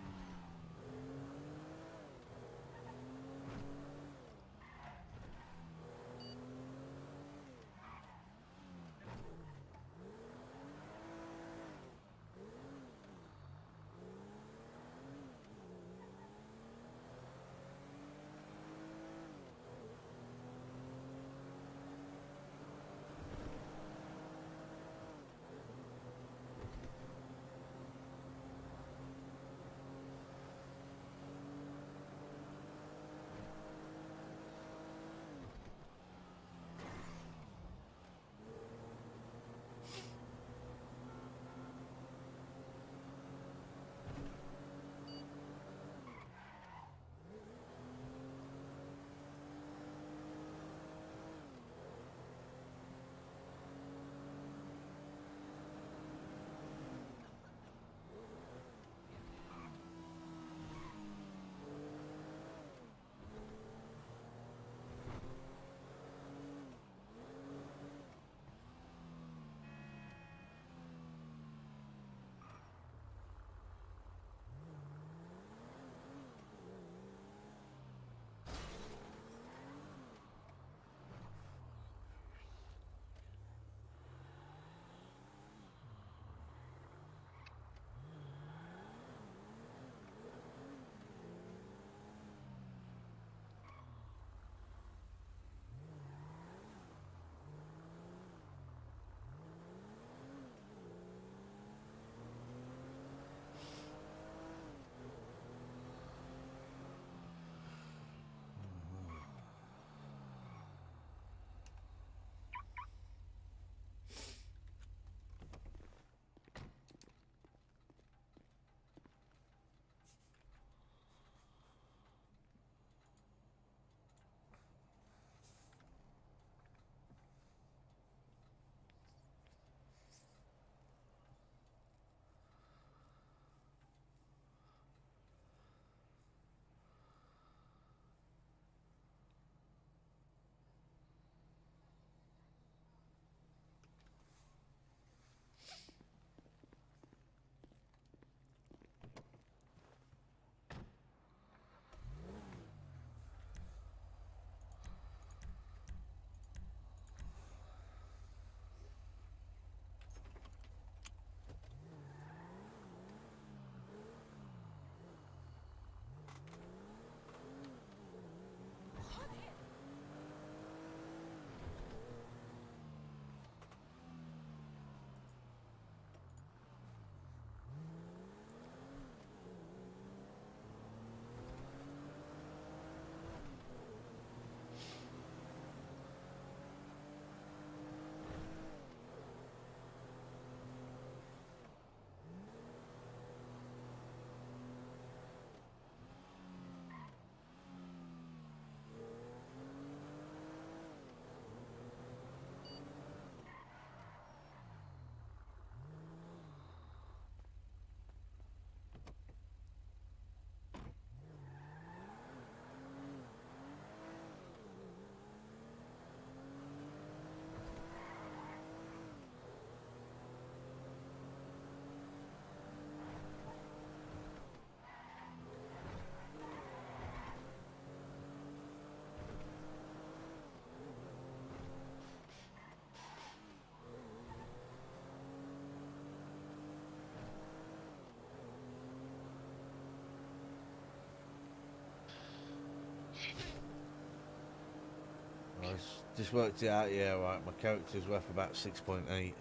Speaker 1: I just worked it out. Yeah, right. My character's worth about 6.8.
Speaker 2: Right.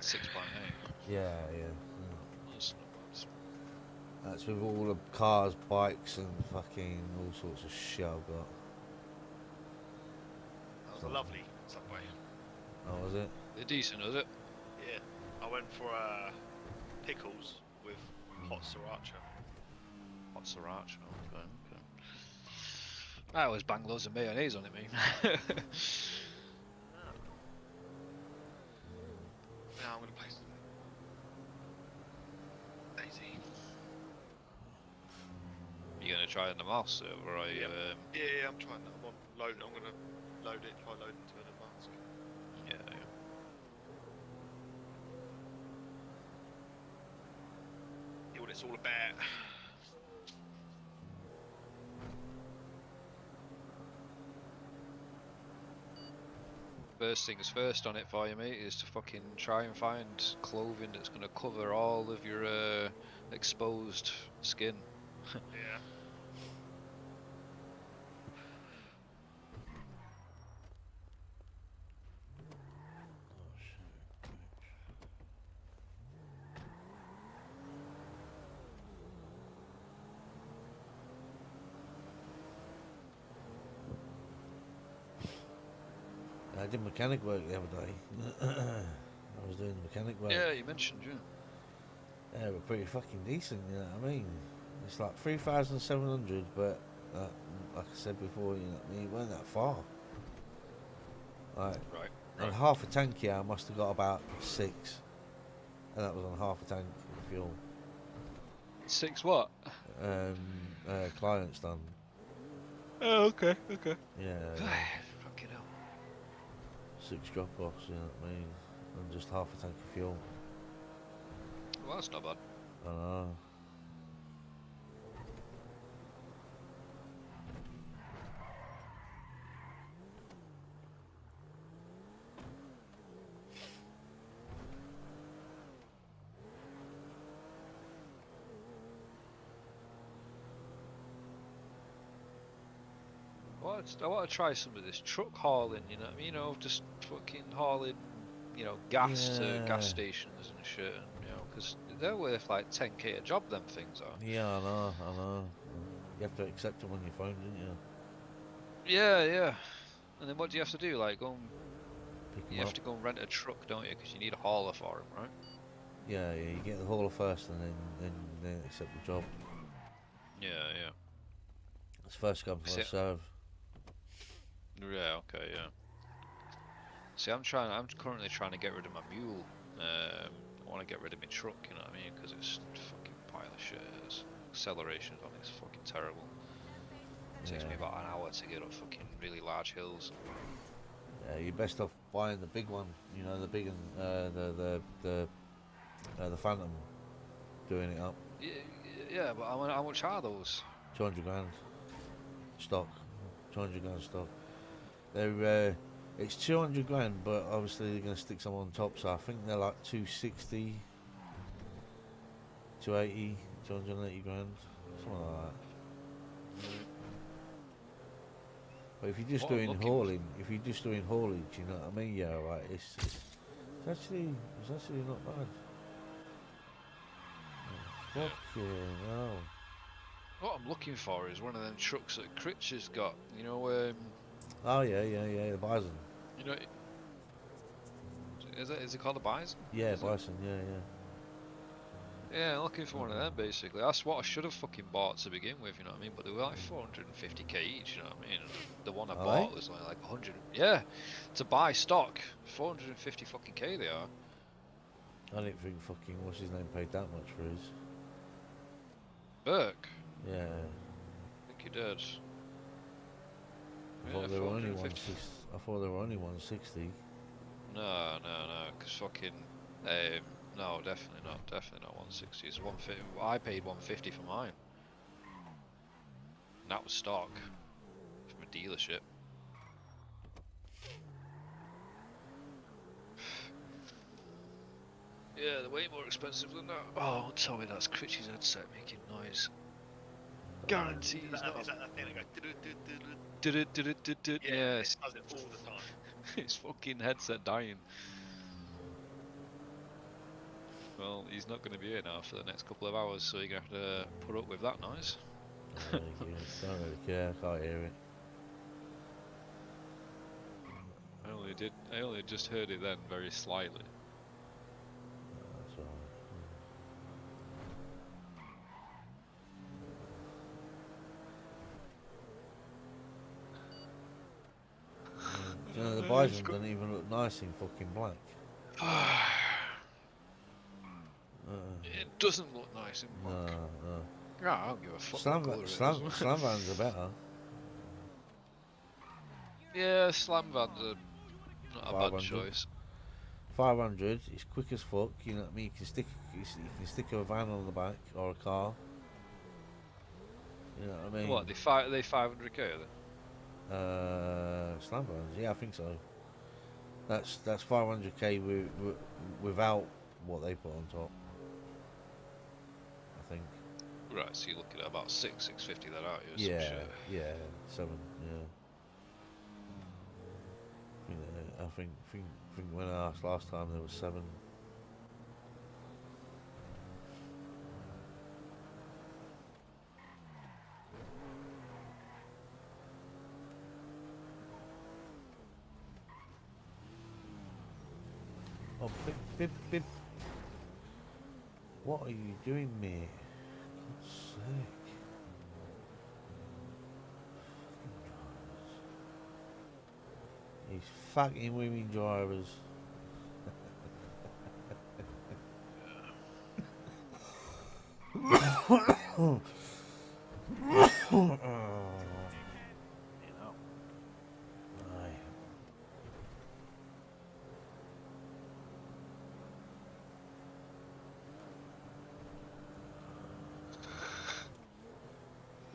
Speaker 2: 6.8.
Speaker 1: Yeah, yeah.
Speaker 2: That's not bad.
Speaker 1: That's with all the cars, bikes, and fucking all sorts of shit I've got.
Speaker 8: That was a lovely Subway.
Speaker 1: Oh, was it?
Speaker 2: They're decent, is it?
Speaker 8: Yeah. I went for pickles with hot sriracha.
Speaker 2: Hot sriracha. Okay, okay. I always bang loads of mayonnaise on it, me.
Speaker 8: Now I'm gonna play some Daisy.
Speaker 2: You gonna try it in the mouse server, or
Speaker 8: Yep.
Speaker 2: you?
Speaker 8: Yeah, I'm trying that. I'm gonna load it. Try loading to an advanced.
Speaker 2: Yeah, yeah.
Speaker 8: See what it's all about.
Speaker 2: First things first on it for you, mate, is to fucking try and find clothing that's gonna cover all of your exposed skin.
Speaker 8: Yeah.
Speaker 1: I did mechanic work the other day. I was doing mechanic work.
Speaker 2: Yeah, you mentioned, yeah.
Speaker 1: Yeah, we're pretty fucking decent, you know what I mean? It's like 3,700, but like I said before, you know what I mean? It weren't that far. Like,
Speaker 2: Right.
Speaker 1: on half a tank here, I must have got about 6. And that was on half a tank of fuel.
Speaker 2: 6 what?
Speaker 1: Clients done.
Speaker 2: Oh, okay, okay.
Speaker 1: Yeah,
Speaker 2: Fucking hell.
Speaker 1: 6 drop-offs, you know what I mean? And just half a tank of fuel.
Speaker 2: Well, that's not bad.
Speaker 1: I know.
Speaker 2: I want to try some of this truck hauling, you know what I mean? You know, just fucking hauling, you know, gas to
Speaker 1: Yeah.
Speaker 2: gas stations and shit, and, you know, because they're worth like 10k a job, them things are.
Speaker 1: Yeah, I know. You have to accept them on your phone, didn't you?
Speaker 2: Yeah, yeah. And then what do you have to do? Like, go and,
Speaker 1: Pick 'em
Speaker 2: you have
Speaker 1: up.
Speaker 2: to go and rent a truck, don't you? Because you need a hauler for them, right?
Speaker 1: Yeah, you get the hauler first and then they accept the job.
Speaker 2: Yeah, yeah.
Speaker 1: It's first come,
Speaker 2: See-
Speaker 1: first serve.
Speaker 2: Yeah, okay, yeah. See, I'm currently trying to get rid of my mule. I want to get rid of my truck, you know what I mean? Because it's a fucking pile of shit. Accelerations on it's fucking terrible. It takes me
Speaker 1: Yeah.
Speaker 2: about an hour to get up fucking really large hills.
Speaker 1: Yeah, you're best off buying the big one. You know, the big one, the Phantom, doing it up.
Speaker 2: Yeah, but how much are those?
Speaker 1: 200 grand stock. 200 grand stock. They're it's 200 grand, but obviously they're going to stick some on top. So I think they're like 260, 280, 280 grand, something like that. But if you're just
Speaker 2: What I'm
Speaker 1: doing
Speaker 2: looking-
Speaker 1: hauling, you know what I mean? Yeah, right. It's actually not bad. Fucking hell.
Speaker 2: What I'm looking for is one of them trucks that Critch's got. You know,
Speaker 1: Oh yeah, the Bison.
Speaker 2: you know. Is it called a Bison?
Speaker 1: Yeah,
Speaker 2: Is it?
Speaker 1: Bison. Yeah.
Speaker 2: Yeah, I'm looking for one of them basically. That's what I should have fucking bought to begin with, you know what I mean? But they were like 450k each, you know what I mean? And the one I
Speaker 1: Are
Speaker 2: bought
Speaker 1: they?
Speaker 2: was like 100. Yeah, to buy stock, 450 fucking k they are.
Speaker 1: I didn't think fucking what's his name paid that much for his.
Speaker 2: Burke,
Speaker 1: Yeah.
Speaker 2: I think he did.
Speaker 1: I
Speaker 2: Yeah,
Speaker 1: thought they were only
Speaker 2: 450.
Speaker 1: 160. I thought they were only 160.
Speaker 2: No, because fucking. No, definitely not 160. It's 150. I paid 150 for mine. And that was stock from a dealership. Yeah, they're way more expensive than that. Oh, tell me that's Critchy's headset making noise. Guarantee
Speaker 8: Is
Speaker 2: he's
Speaker 8: that,
Speaker 2: not.
Speaker 8: is that that thing that goes? "Du-du-du-du-du"?
Speaker 2: Du-du-du-du-du-du.
Speaker 8: Yeah,
Speaker 2: Yes.
Speaker 8: it does it all the time.
Speaker 2: His fucking headset dying. Well, he's not going to be here now for the next couple of hours, so you're going to have to put up with that noise.
Speaker 1: Don't really care. I can't hear it.
Speaker 2: I only just heard it then, very slightly.
Speaker 1: That's alright. Do you know, the Bison doesn't even look nice in fucking black.
Speaker 2: It doesn't look nice in
Speaker 1: No,
Speaker 2: black.
Speaker 1: no.
Speaker 2: No, I don't give a fuck.
Speaker 1: Slam,
Speaker 2: what colour it
Speaker 1: slam,
Speaker 2: is.
Speaker 1: slam vans are better.
Speaker 2: Yeah, slam vans are not a bad
Speaker 1: 500.
Speaker 2: choice.
Speaker 1: 500, it's quick as fuck, you know what I mean? You can stick a van on the back or a car. You know what I mean?
Speaker 2: What, they 500k are they?
Speaker 1: Slam vans, yeah, I think so. That's 500k without what they put on top. I think.
Speaker 2: Right, so you're looking at about 650 then, aren't you? or some
Speaker 1: Yeah,
Speaker 2: shit?
Speaker 1: yeah, 7, yeah. I think when I asked last time there was 7. Oh, bip, bip. What are you doing, mate? God's sake. These fucking women drivers. Aye.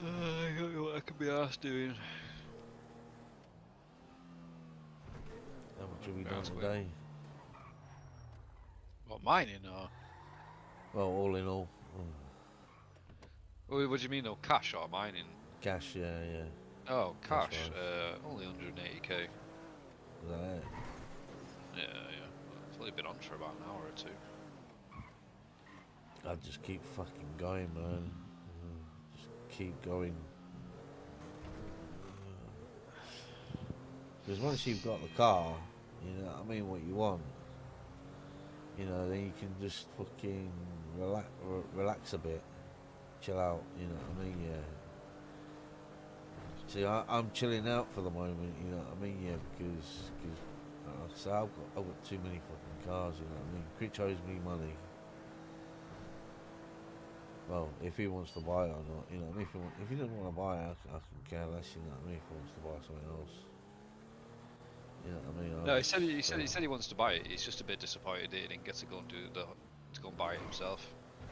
Speaker 2: I don't know what I could be asked doing.
Speaker 1: How much have we done
Speaker 2: That's quick.
Speaker 1: today?
Speaker 2: What, mining or?
Speaker 1: Well, all in all,
Speaker 2: What do you mean, no cash or mining?
Speaker 1: cash, yeah.
Speaker 2: Oh,
Speaker 1: That's
Speaker 2: cash.
Speaker 1: right.
Speaker 2: Only 180k.
Speaker 1: Is that it?
Speaker 2: Yeah. It's only been on for about an hour or two.
Speaker 1: I just keep fucking going, man. Just keep going. Because once you've got the car, you know what I mean, what you want, you know, then you can just fucking relax a bit, chill out, you know what I mean, yeah. See, I'm chilling out for the moment, you know what I mean, yeah, because like I say, I've got too many fucking cars, you know what I mean. Critch owes me money. Well, if he wants to buy it or not, you know, if he doesn't want to buy it, I can care less, you know what I mean, if he wants to buy something else. You know what I mean?
Speaker 2: No, he said he wants to buy it. He's just a bit disappointed he didn't get to go and to go and buy it himself.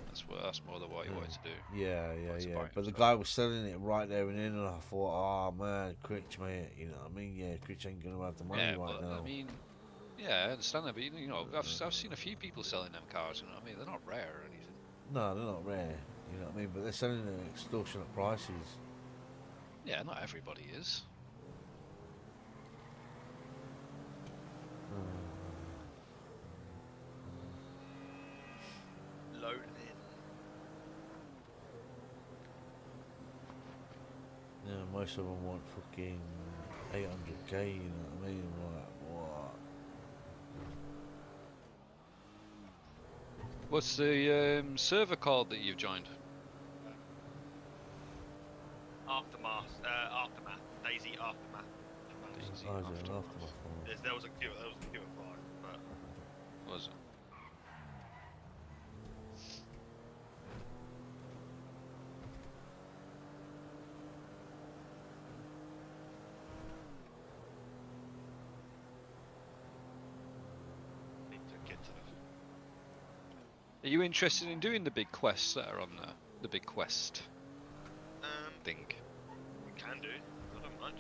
Speaker 2: That's more than what he wanted to do.
Speaker 1: Yeah.
Speaker 2: Wants to buy it
Speaker 1: But the
Speaker 2: himself.
Speaker 1: guy was selling it right there and then, and I thought, oh man, Critch, mate, you know what I mean? Yeah, Critch ain't gonna have the money
Speaker 2: Yeah,
Speaker 1: right
Speaker 2: but
Speaker 1: now.
Speaker 2: I mean, yeah, I understand that, but you know, I've seen a few people selling them cars. You know what I mean? They're not rare or anything.
Speaker 1: No, they're not rare. You know what I mean? But they're selling them at extortionate prices.
Speaker 2: Yeah, not everybody is.
Speaker 8: Loading in.
Speaker 1: Yeah, most of them want fucking 800k. You know what I mean? I'm like, what?
Speaker 2: What's the server called that you've joined?
Speaker 8: Aftermath. Daisy Aftermath.
Speaker 2: Daisy
Speaker 1: Oh, is it an
Speaker 2: Aftermath.
Speaker 1: aftermath one?
Speaker 8: There was a queue of 5, but
Speaker 2: Was it?
Speaker 8: need to get to
Speaker 2: Are you interested in doing the big quests that are on there? The big quest
Speaker 8: the.
Speaker 2: thing.
Speaker 8: We can do. I don't mind.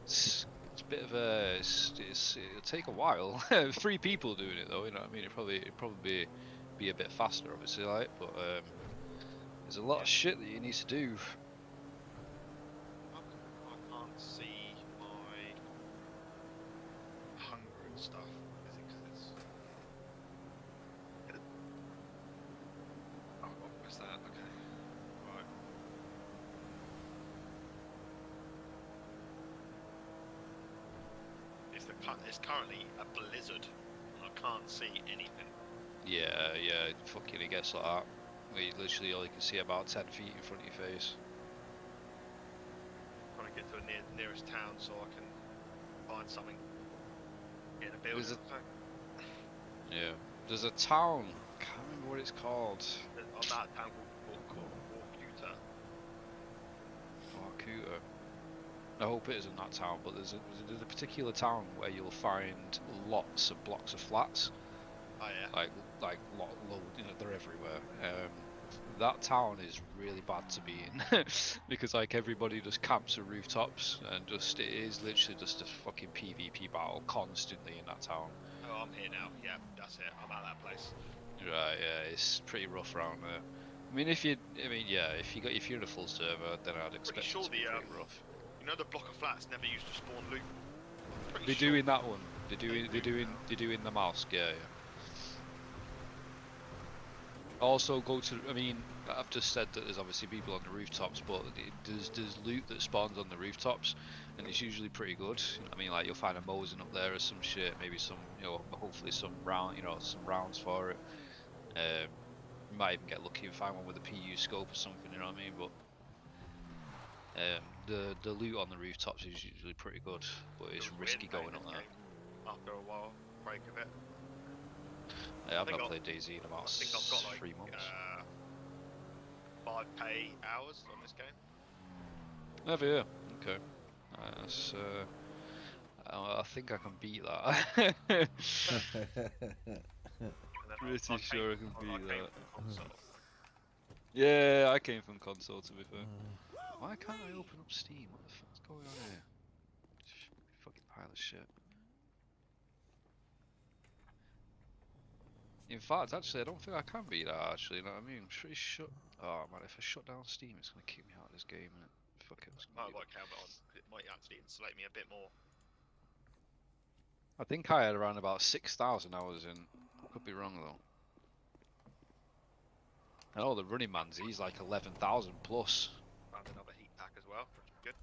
Speaker 2: It's a bit of a. It'll take a while. 3 people doing it though. You know what I mean? It'd probably be a bit faster, obviously, like. But there's a lot of shit that you need to do.
Speaker 8: see my hunger and stuff. Is it 'cause it's... Oh, what's that? Okay. Right. It's currently a blizzard. I can't see anything.
Speaker 2: Yeah, yeah, fucking it gets like that. Where you literally all you can see about 10 feet in front of your face.
Speaker 8: Trying to get to the nearest town so I can find something in a building.
Speaker 2: Is it- Yeah. There's a town, I can't remember what it's called.
Speaker 8: I'm at a town called Warcuta.
Speaker 2: Warcuta. I hope it isn't that town, but there's a particular town where you'll find lots of blocks of flats.
Speaker 8: Oh yeah.
Speaker 2: Like load, you know, they're everywhere. That town is really bad to be in because like everybody just camps at rooftops and just it is literally just a fucking PvP battle constantly in that town.
Speaker 8: Oh, I'm here now. Yeah, that's it. I'm at that place.
Speaker 2: Right, yeah, it's pretty rough around there. I mean, if you're in a full server, then I'd expect
Speaker 8: sure
Speaker 2: it to be
Speaker 8: the,
Speaker 2: pretty rough.
Speaker 8: You know the block of flats never used to spawn loot. Pretty
Speaker 2: They're
Speaker 8: sure.
Speaker 2: doing that one. They're doing the mask. Yeah, yeah. Also go to. I mean, I've just said that there's obviously people on the rooftops, but there's loot that spawns on the rooftops, and it's usually pretty good. I mean, like you'll find a Mosin up there or some shit. Maybe some, hopefully some some rounds for it. You might even get lucky and find one with a PU scope or something. You know what I mean? But the loot on the rooftops is usually pretty good, but it's
Speaker 8: Feels
Speaker 2: risky
Speaker 8: weird playing
Speaker 2: going up
Speaker 8: this
Speaker 2: there.
Speaker 8: game After a while, break of it.
Speaker 2: Yeah, I've
Speaker 8: think
Speaker 2: not
Speaker 8: I've-
Speaker 2: played DayZ in about
Speaker 8: I think I've got like
Speaker 2: 3 months.
Speaker 8: 5 pay hours on this game.
Speaker 2: Have you? Okay. That's, I think I can beat that.
Speaker 8: And then
Speaker 2: Pretty
Speaker 8: I
Speaker 2: sure I
Speaker 8: came-
Speaker 2: can beat
Speaker 8: came
Speaker 2: that.
Speaker 8: from console.
Speaker 2: Yeah, I came from console to be fair. Why can't I open up Steam? What the fuck's going on here? Fucking pile of shit. In fact, actually, I don't think I can beat that. Actually, you know what I mean? I'm pretty shut. Oh man, if I shut down Steam, it's gonna kick me out of this game. And fuck it.
Speaker 8: I might count it on. It might actually insulate me a bit more.
Speaker 2: I think I had around about 6,000 hours in. Could be wrong though. I know the Running Man's he's like 11,000 plus.
Speaker 8: Found another heat pack as well, which is good.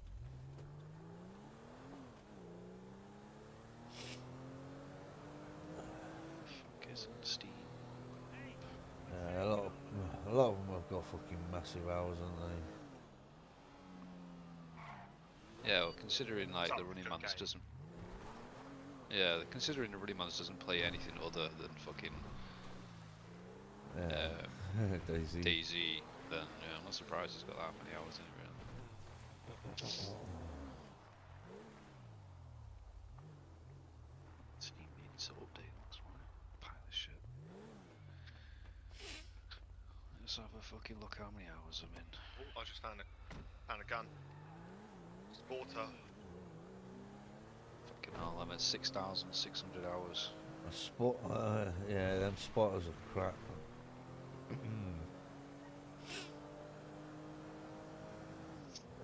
Speaker 2: Fuck is on Steam?
Speaker 1: Yeah, a lot of them have got fucking massive hours, haven't they?
Speaker 2: Yeah, well, considering like
Speaker 8: Sounds
Speaker 2: the Running
Speaker 8: like a
Speaker 2: Man's
Speaker 8: game.
Speaker 2: doesn't. Yeah, considering the Running Man's doesn't play anything other than fucking
Speaker 1: Yeah. DayZ.
Speaker 2: DayZ, then yeah, I'm not surprised it's got that many hours in it. Really. Steam needs to update. That's why. Pile of shit. Let's have a fucking look how many hours I'm in.
Speaker 8: Oh, I just found a gun. Sporter.
Speaker 2: Fucking hell, I'm at 6,600 hours.
Speaker 1: A spot, yeah, them spotters are crap.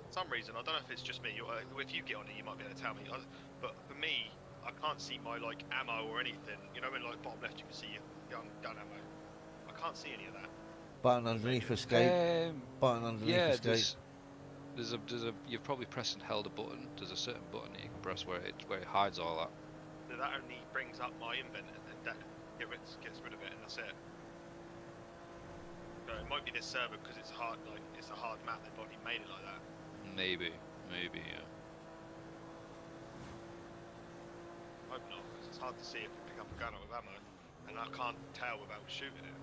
Speaker 8: For some reason, I don't know if it's just me. If you get on it, you might be able to tell me. But for me, I can't see my like ammo or anything. You know, when like bottom left, you can see your gun ammo. I can't see any of that.
Speaker 1: Button underneath escape. Button underneath
Speaker 2: Yeah,
Speaker 1: escape.
Speaker 2: there's a you've probably pressed and held a button. There's a certain button that you can press where it hides all that.
Speaker 8: So that only brings up my invent and then that gets rid of it, and that's it. So it might be this server because it's hard, like it's a hard map. They've probably made it like that.
Speaker 2: Maybe, yeah.
Speaker 8: Hope not, because it's hard to see if you pick up a gun with ammo, and I can't tell without shooting it.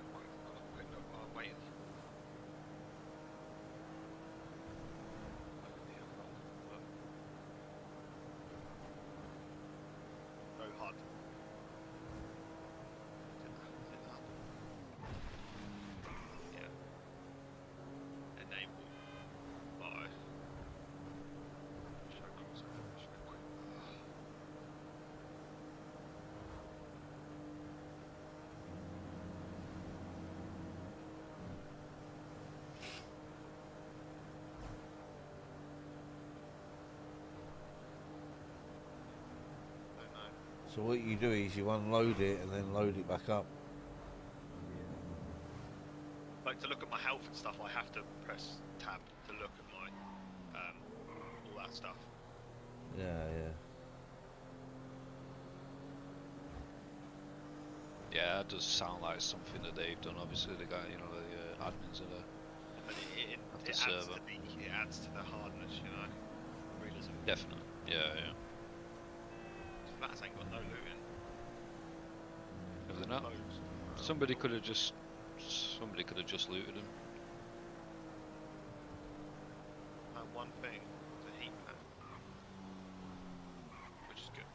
Speaker 8: I'm waiting. No HUD. Is it HUD? Yeah. Enable by
Speaker 1: So what you do is you unload it and then load it back up.
Speaker 8: Like to look at my health and stuff, I have to press tab to look at my all that stuff.
Speaker 1: Yeah, yeah.
Speaker 2: Yeah, it does sound like something that they've done. Obviously, the guy, you know, the admins are there.
Speaker 8: But it
Speaker 2: Of the
Speaker 8: adds
Speaker 2: server.
Speaker 8: it adds to the hardness, you know. Realism.
Speaker 2: Definitely. Yeah, yeah.
Speaker 8: Flats ain't got no looting.
Speaker 2: Have they not?
Speaker 8: Loads.
Speaker 2: Somebody could have just looted him.
Speaker 8: One thing, the heat map, which is good.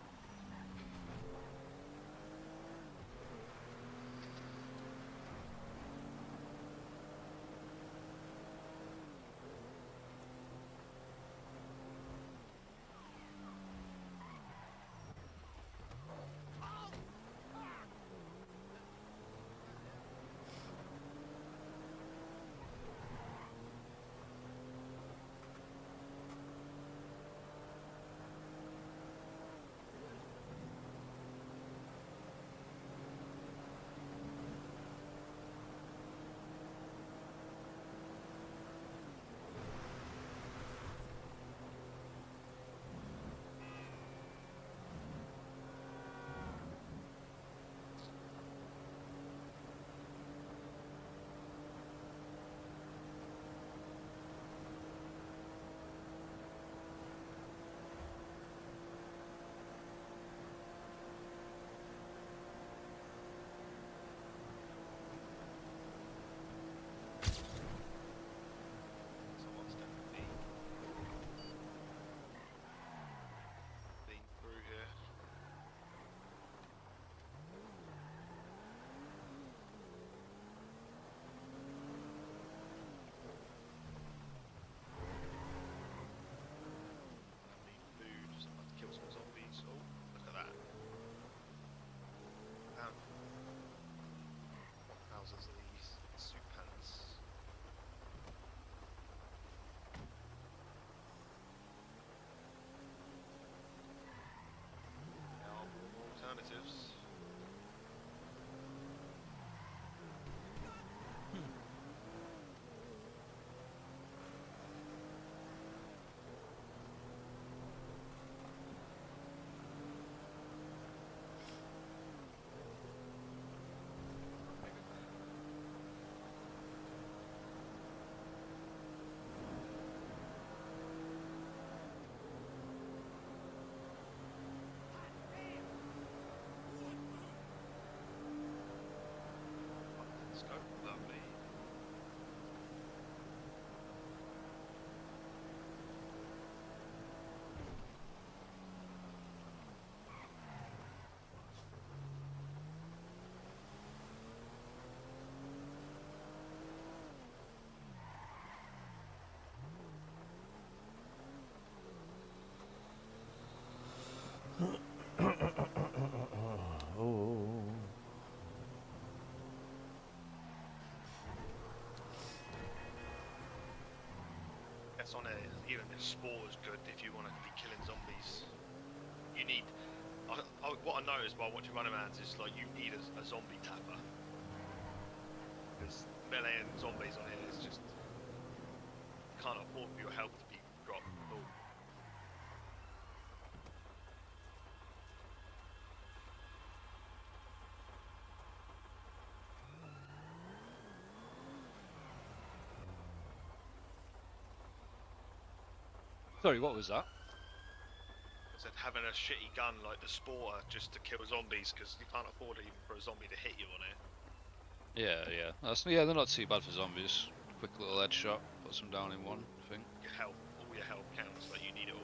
Speaker 8: Someone's definitely been through here. I need food, so I'm about to kill some zombies. Oh, look at that. Damn. Houses are these soup pants. Now, alternatives. Let's go. Lovely.
Speaker 1: Oh.
Speaker 8: That's on a even the spore is good if you want to be killing zombies. You need. What I noticed while watching Running Mans is like you need a zombie tapper. Because melee and zombies on here is just can't afford for your health to be dropped. Oh.
Speaker 2: Sorry, what was that?
Speaker 8: I said having a shitty gun like the Sporter just to kill zombies because you can't afford even for a zombie to hit you on it.
Speaker 2: Yeah. Yeah, they're not too bad for zombies. Quick little headshot, puts them down in one thing.
Speaker 8: Your health, all your health counts, like you need it all.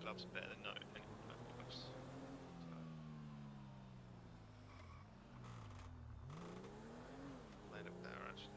Speaker 8: gloves are better than no gloves. So. Laid up there actually.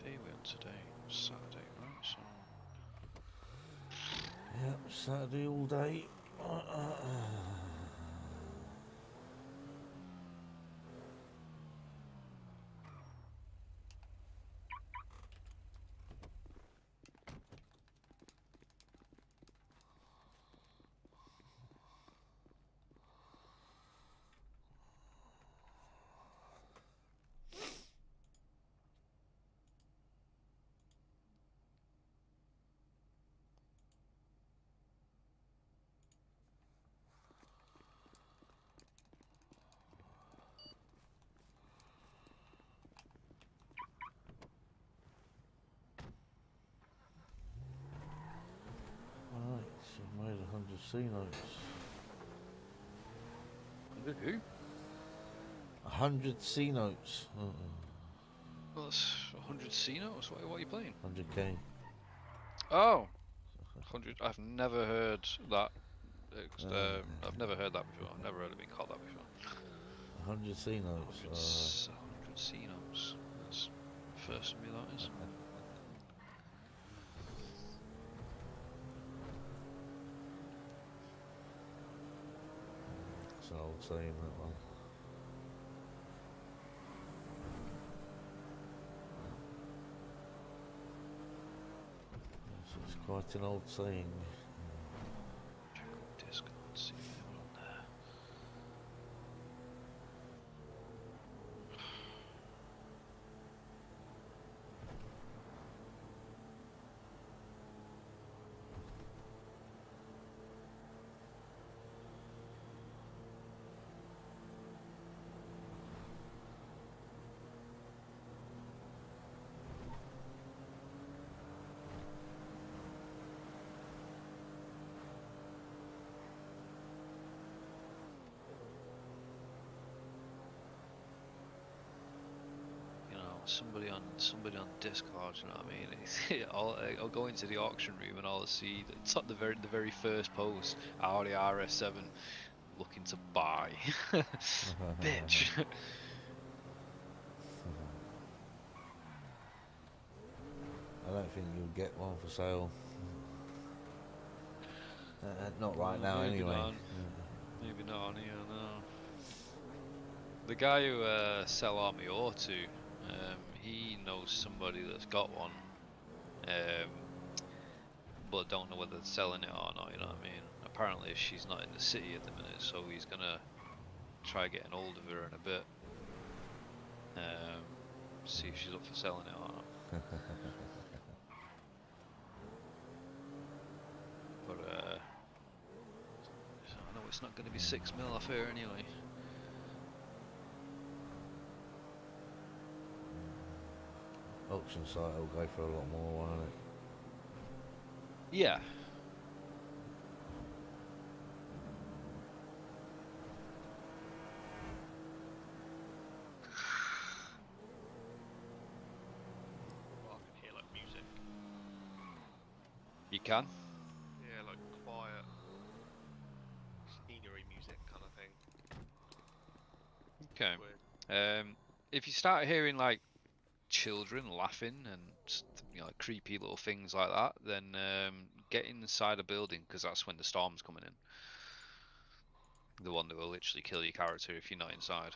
Speaker 2: Day we on today? Saturday, right? So
Speaker 1: Yep, Saturday all day. Right, so I've made 100 C notes.
Speaker 2: who?
Speaker 1: 100 C notes.
Speaker 2: Well, that's 100 C notes. What are you playing?
Speaker 1: 100k.
Speaker 2: Oh, 100. I've never heard that. I've never heard that before. I've never heard it being called that before.
Speaker 1: 100 C notes.
Speaker 2: 100 C notes. That's first for me, that is.
Speaker 1: It's an old saying, that one. Yes, it's quite an old saying.
Speaker 2: Check out Discord, see if they were on there. Somebody on Discord, you know what I mean? I'll go into the auction room and I'll see that it's at the very first post, Audi RS7 looking to buy. Bitch.
Speaker 1: I don't think you'll get one for sale. Not right now,
Speaker 2: Maybe
Speaker 1: anyway.
Speaker 2: not. Maybe not on here, no. The guy who sell Army Auto, he knows somebody that's got one, but don't know whether they're selling it or not, you know what I mean? Apparently she's not in the city at the minute, so he's gonna try getting hold of her in a bit. See if she's up for selling it or not. But so I know it's not gonna be 6 mil off her anyway.
Speaker 1: Auction site will go for a lot more, won't it?
Speaker 2: Yeah.
Speaker 8: I can hear like music.
Speaker 2: You can?
Speaker 8: Yeah, like quiet. Steam
Speaker 2: Okay.
Speaker 8: Weird.
Speaker 2: If you start hearing like children laughing and like creepy little things like that, then get inside a building because that's when the storm's coming in. The one that will literally kill your character if you're not inside.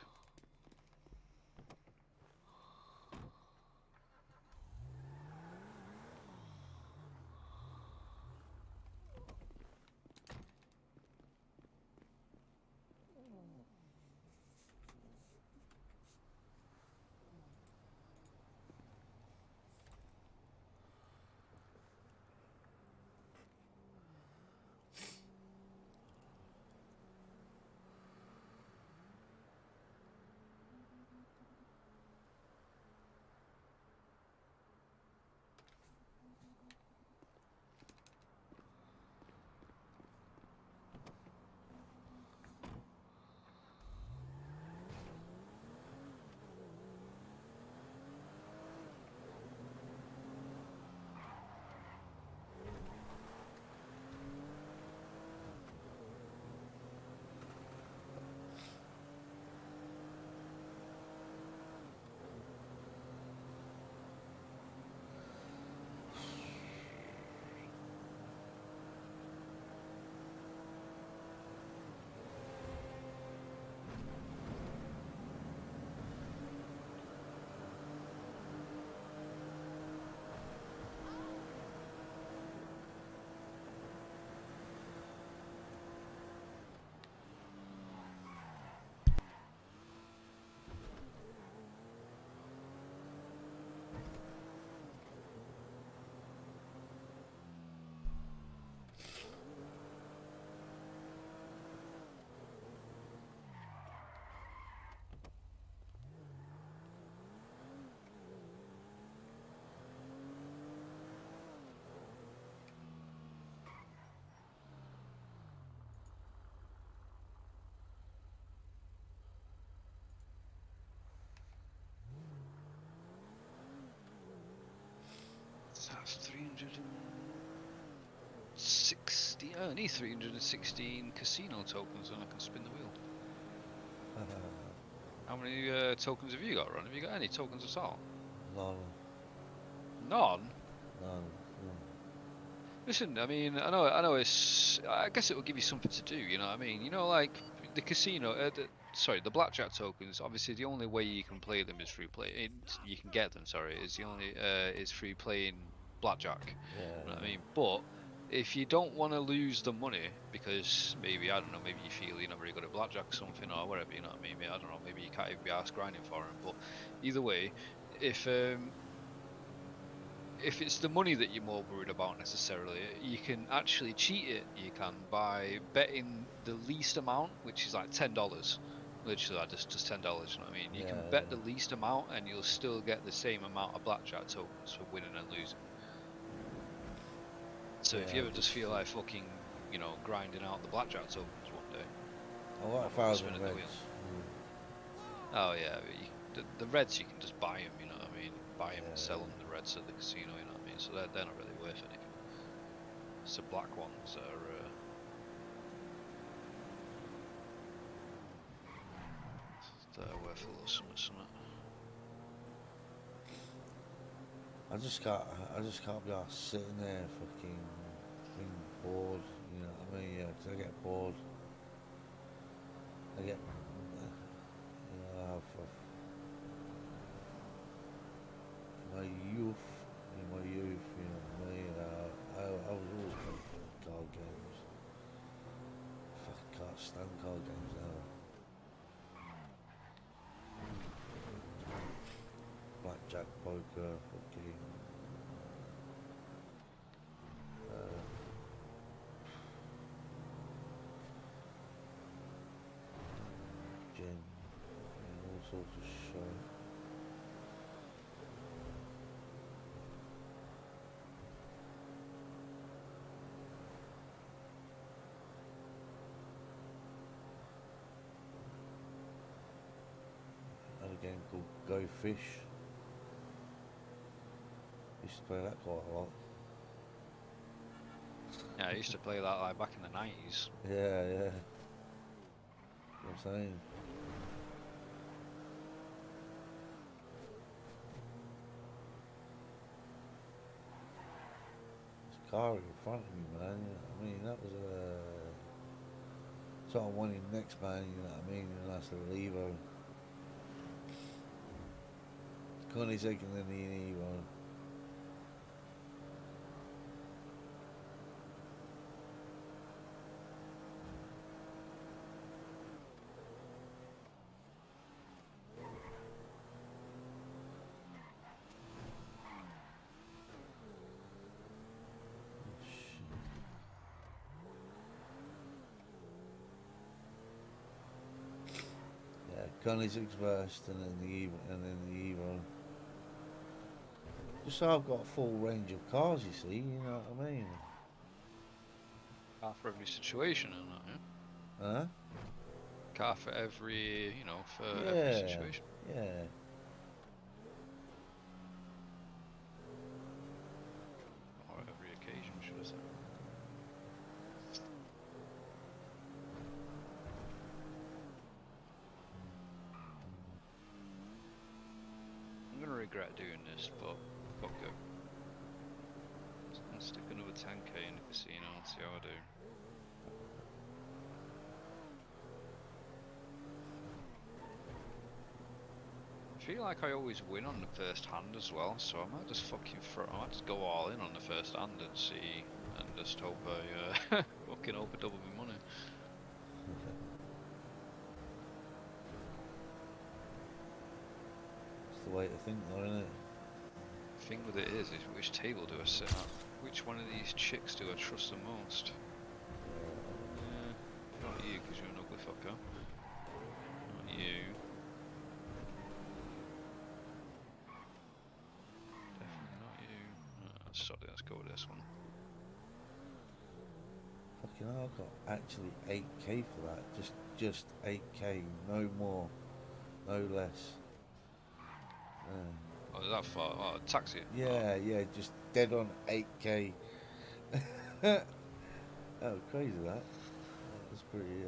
Speaker 2: That's 360. I need 316 casino tokens, and I can spin the wheel. How many tokens have you got, Ron? Have you got any tokens at all?
Speaker 1: None.
Speaker 2: None.
Speaker 1: None.
Speaker 2: Listen, I mean, I know. I guess it will give you something to do. You know what I mean? You know, like the casino. The blackjack tokens. Obviously, the only way you can play them is through play. You can get them. Sorry, is the only is through playing blackjack.
Speaker 1: Yeah.
Speaker 2: You know what I mean? But if you don't want to lose the money because maybe I don't know, maybe you feel you're not very good at blackjack or something or whatever. You know what I mean? I don't know. Maybe you can't even be asked grinding for them. But either way, if it's the money that you're more worried about necessarily, you can actually cheat it. You can by betting the least amount, which is like $10. Literally, like just $10. You know what I mean? You can bet the least amount, and you'll still get the same amount of blackjack tokens for winning and losing. So if you ever just feel like fucking, grinding out the blackjack tokens one day.
Speaker 1: I like
Speaker 2: Spinning
Speaker 1: 1,000
Speaker 2: the
Speaker 1: reds.
Speaker 2: wheel. Oh yeah, the reds you can just buy them. You know what I mean? Buy them and sell them. The reds at the casino. You know what I mean? So they're not really worth anything. It's the black ones that are. That are worth a little something.
Speaker 1: I just can't be arsed sitting there fucking being bored, you know what I mean? Yeah, 'cause I get bored. I get, my youth, you know what I mean? I was always playing card games. Fucking can't stand card games now. Blackjack, poker, fucking. Gin, all sorts of shit. Had a game called Go Fish. Used to play that quite a lot.
Speaker 2: Yeah, I used to play that like back in the 90s.
Speaker 1: Yeah. You know what I'm saying? car in front of me, man. You know what I mean? That was so I wanted next, man. You know what I mean? And that's the Evo. Koenigsegg and then the Evo. Yeah, Koenigsegg's first, and then the Evo. Just so I've got a full range of cars, you see. You know what I mean?
Speaker 2: Car for every situation and that, yeah?
Speaker 1: Huh?
Speaker 2: Car for every, you know, for
Speaker 1: Yeah.
Speaker 2: every situation.
Speaker 1: Yeah.
Speaker 2: Or every occasion, should I say. I'm gonna regret doing this, but fuck it. I'll stick another 10k in the casino and see how I do. I feel like I always win on the first hand as well, so I might just I might just go all in on the first hand and see, and just hope I fucking hope I double my money.
Speaker 1: It's the way to think, though, isn't it?
Speaker 2: The thing with it is which table do I sit at? Which one of these chicks do I trust the most? Not you, because you're an ugly fucker. Not you. Definitely not you. Sorry, let's go with this one.
Speaker 1: Fucking hell, I got actually 8k for that. Just 8k, no more, no less.
Speaker 2: Oh, is that far? Oh, taxi?
Speaker 1: Yeah, yeah, just dead on 8k. Oh, crazy that. That was pretty,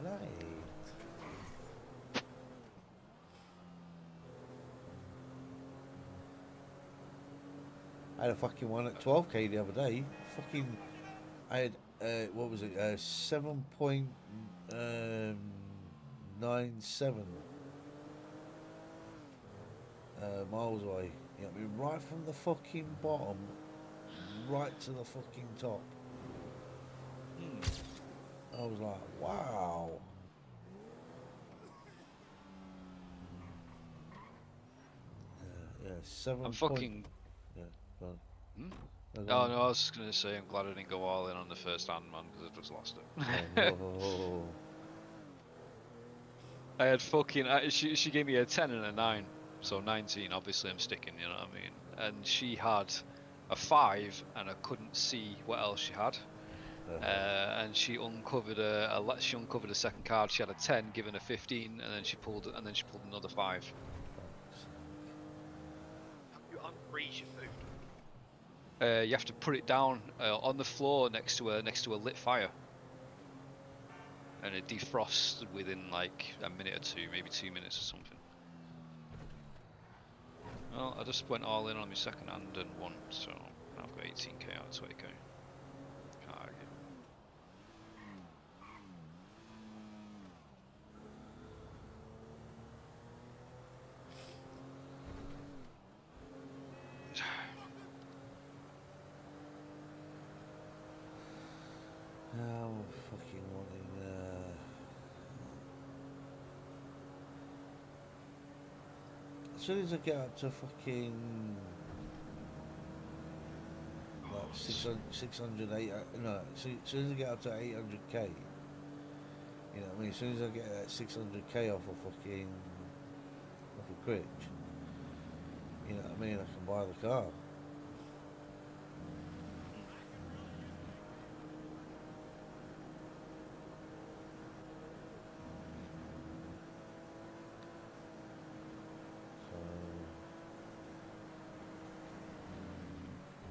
Speaker 1: right. I had a fucking one at 12k the other day. Fucking, I had, what was it, 7.97 miles away. You know, I mean, right from the fucking bottom, right to the fucking top. I was like, wow. Yeah, 7.
Speaker 2: I'm fucking.
Speaker 1: Yeah, go on.
Speaker 2: Hmm?
Speaker 1: No, go
Speaker 2: Oh
Speaker 1: on.
Speaker 2: no, I was just gonna say I'm glad I didn't go all in on the first hand, man, because I just lost it.
Speaker 1: Oh,
Speaker 2: I had fucking. She gave me a 10 and a 9, so 19. Obviously, I'm sticking. You know what I mean? And she had a 5, and I couldn't see what else she had. And she uncovered she uncovered a second card. She had a 10, given a 15, and then she pulled another 5.
Speaker 8: You unfreeze your food.
Speaker 2: You have to put it down on the floor next to a lit fire, and it defrosts within like a minute or two, maybe 2 minutes or something. Well, I just went all in on my second hand and won, so now I've got 18k out of 20k. Can't argue.
Speaker 1: I'm fucking wanting. As soon as I get up to fucking like 600, 800, no, as soon as I get up to 800k, you know what I mean? As soon as I get that 600k off a Critch, you know what I mean? I can buy the car.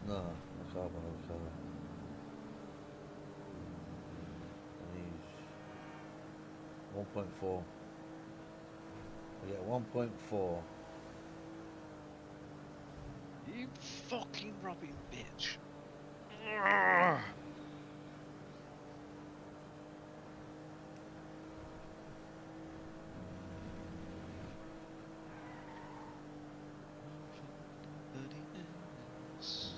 Speaker 1: No, I can't buy the car. I need 1.4. I get 1.4.
Speaker 2: You fucking robbing bitch. Ugh. Nobody else.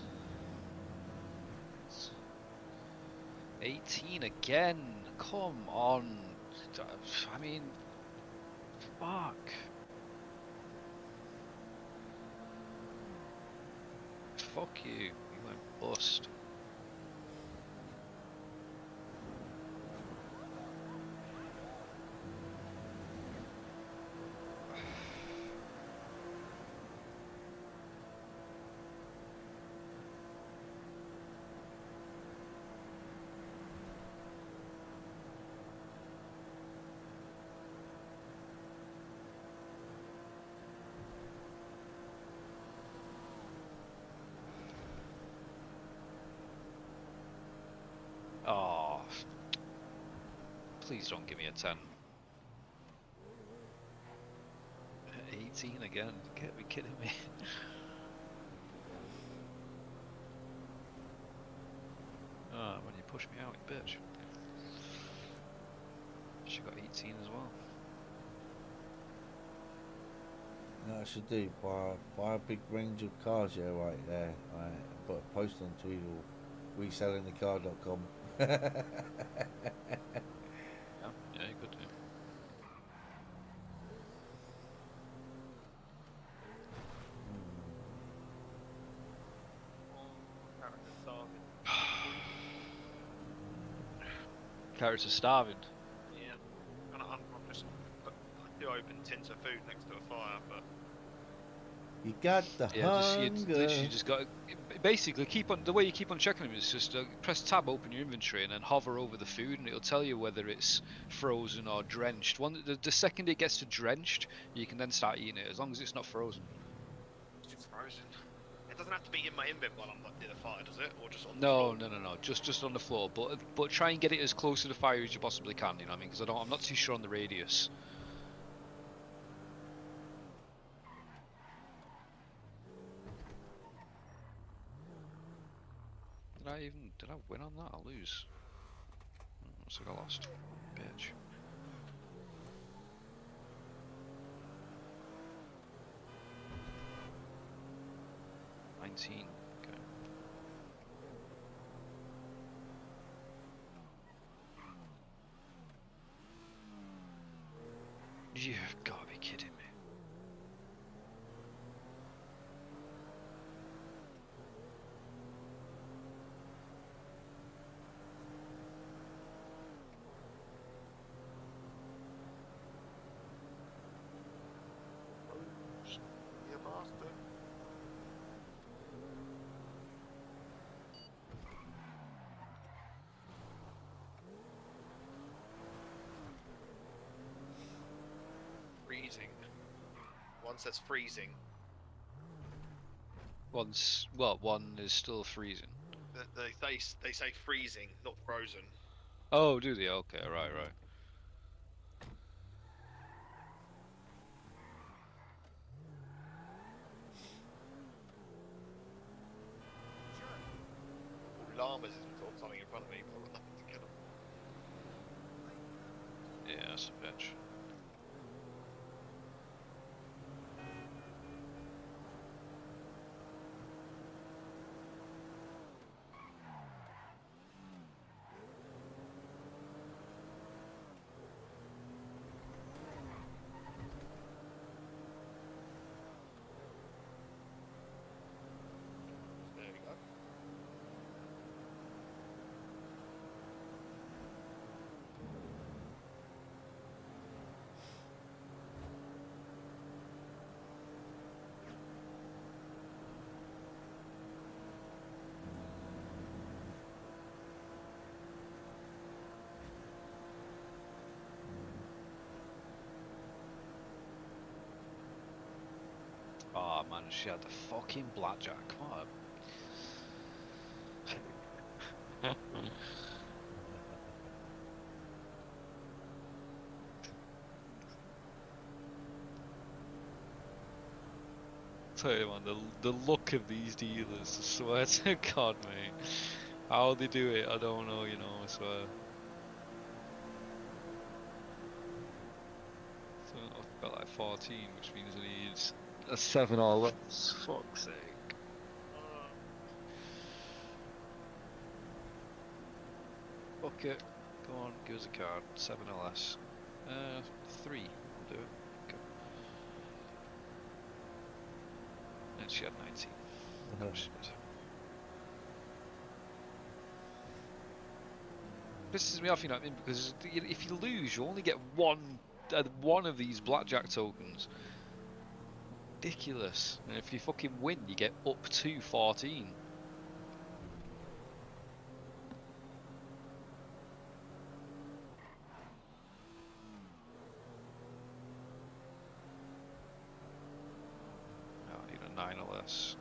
Speaker 2: 18 again. Come on. I mean, fuck. Fuck you. You went bust. Oh, please don't give me a 10. 18 again. You can't be kidding me. Ah, when you push me out, you bitch. She got 18 as well.
Speaker 1: You know what I should do? Buy a big range of cars, yeah, right there. Right, put a post on Tweedle, resellingthecar.com.
Speaker 2: Yeah, yeah, you could do. Carrots are starving.
Speaker 8: Yeah. And I'm just put two open tins of food next to a fire, but
Speaker 1: You got the
Speaker 2: Yeah, you
Speaker 1: hunger.
Speaker 2: literally just got basically keep on the way you keep on checking them is just press tab, open your inventory, and then hover over the food, and it'll tell you whether it's frozen or drenched. The second it gets to drenched, you can then start eating it as long as it's not frozen.
Speaker 8: it's frozen. It doesn't have to be in my in bin while I'm near the fire, does it? Or just on the
Speaker 2: No,
Speaker 8: floor?
Speaker 2: no, just on the floor. But try and get it as close to the fire as you possibly can. You know what I mean? Because I'm not too sure on the radius. Did I win on that or lose? Looks like I lost. Bitch. $19. Okay. You've got to be kidding me.
Speaker 8: You bastard. Freezing. One says freezing.
Speaker 2: One is still freezing.
Speaker 8: They say freezing, not frozen.
Speaker 2: Oh, do they? Okay, right.
Speaker 8: Llamas is something in front of me, but I've got nothing to kill them.
Speaker 2: Yeah, that's a bitch.
Speaker 8: There we go.
Speaker 2: Oh man, she had the fucking blackjack. Come on. tell you, man, the look of these dealers, I swear to God, mate. How they do it, I don't know, you know, I swear. So I've got like 14, which means I need a 7 or less. Fuck's sake. Fuck it. Go on, give us a card. 7 or less. 3 will do it. Okay. And she had 19. Of course she did. Pisses me off, you know what I mean? Because if you lose, you only get one of these blackjack tokens. Ridiculous. And if you fucking win, you get up to 14. Oh, I need a 9 or less.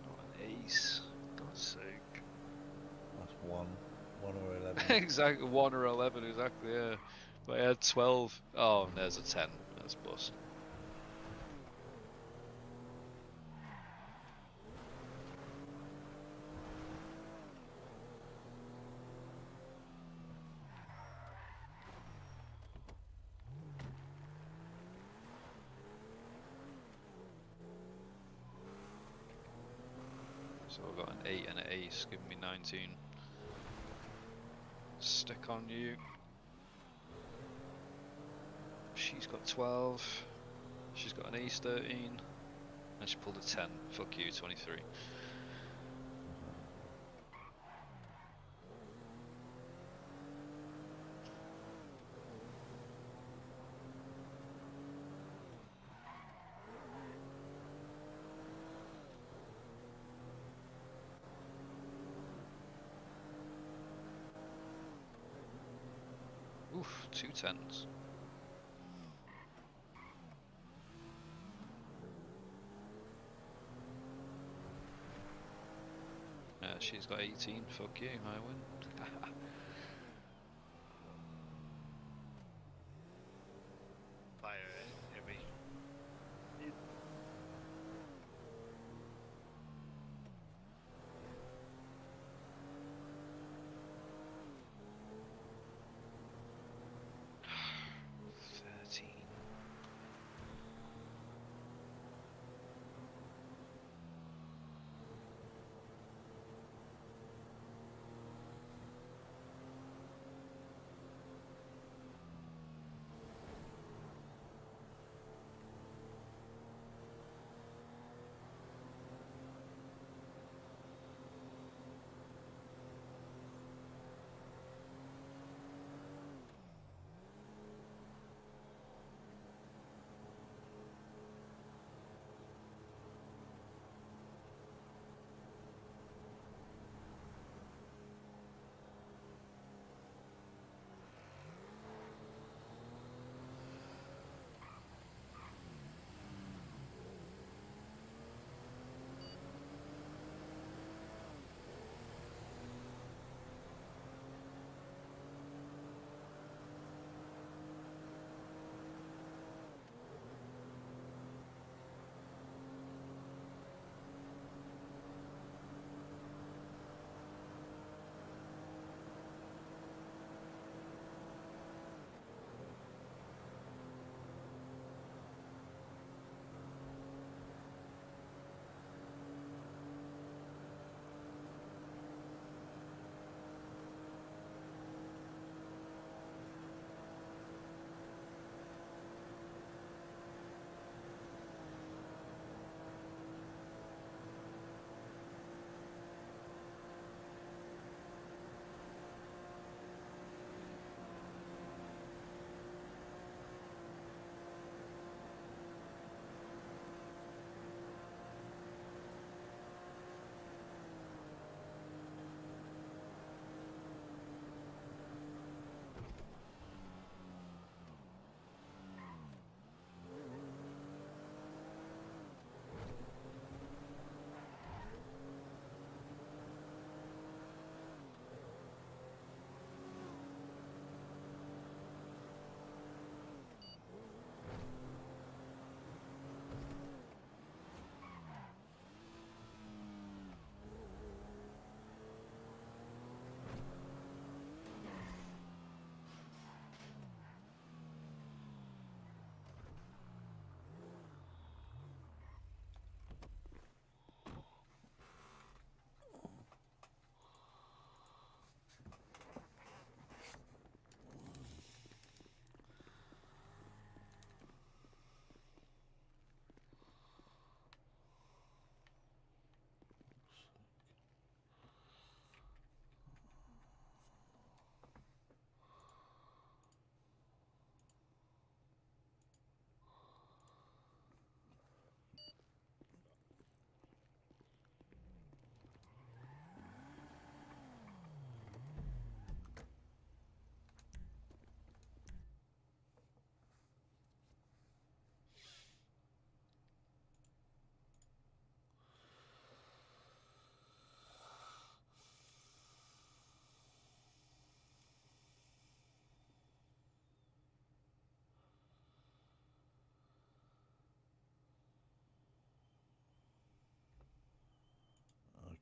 Speaker 2: Not an ace. God's sake.
Speaker 1: That's 1 or 11.
Speaker 2: Exactly, 1 or 11, exactly, yeah. But I had 12. Oh, and there's a 10. That's bust. So I've got an 8 and an ace, giving me 19. Stick on you. She's got 12. She's got an ace 13. And she pulled a 10. Fuck you, 23. Oof, 2 10s. She's got 18. Fuck you, I win.
Speaker 8: Fire heavy.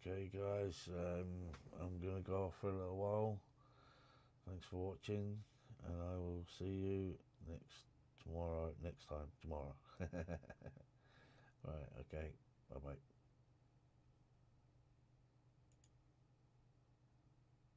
Speaker 1: Okay, guys, I'm gonna go off for a little while. Thanks for watching, and I will see you next time tomorrow. Right, okay, bye bye.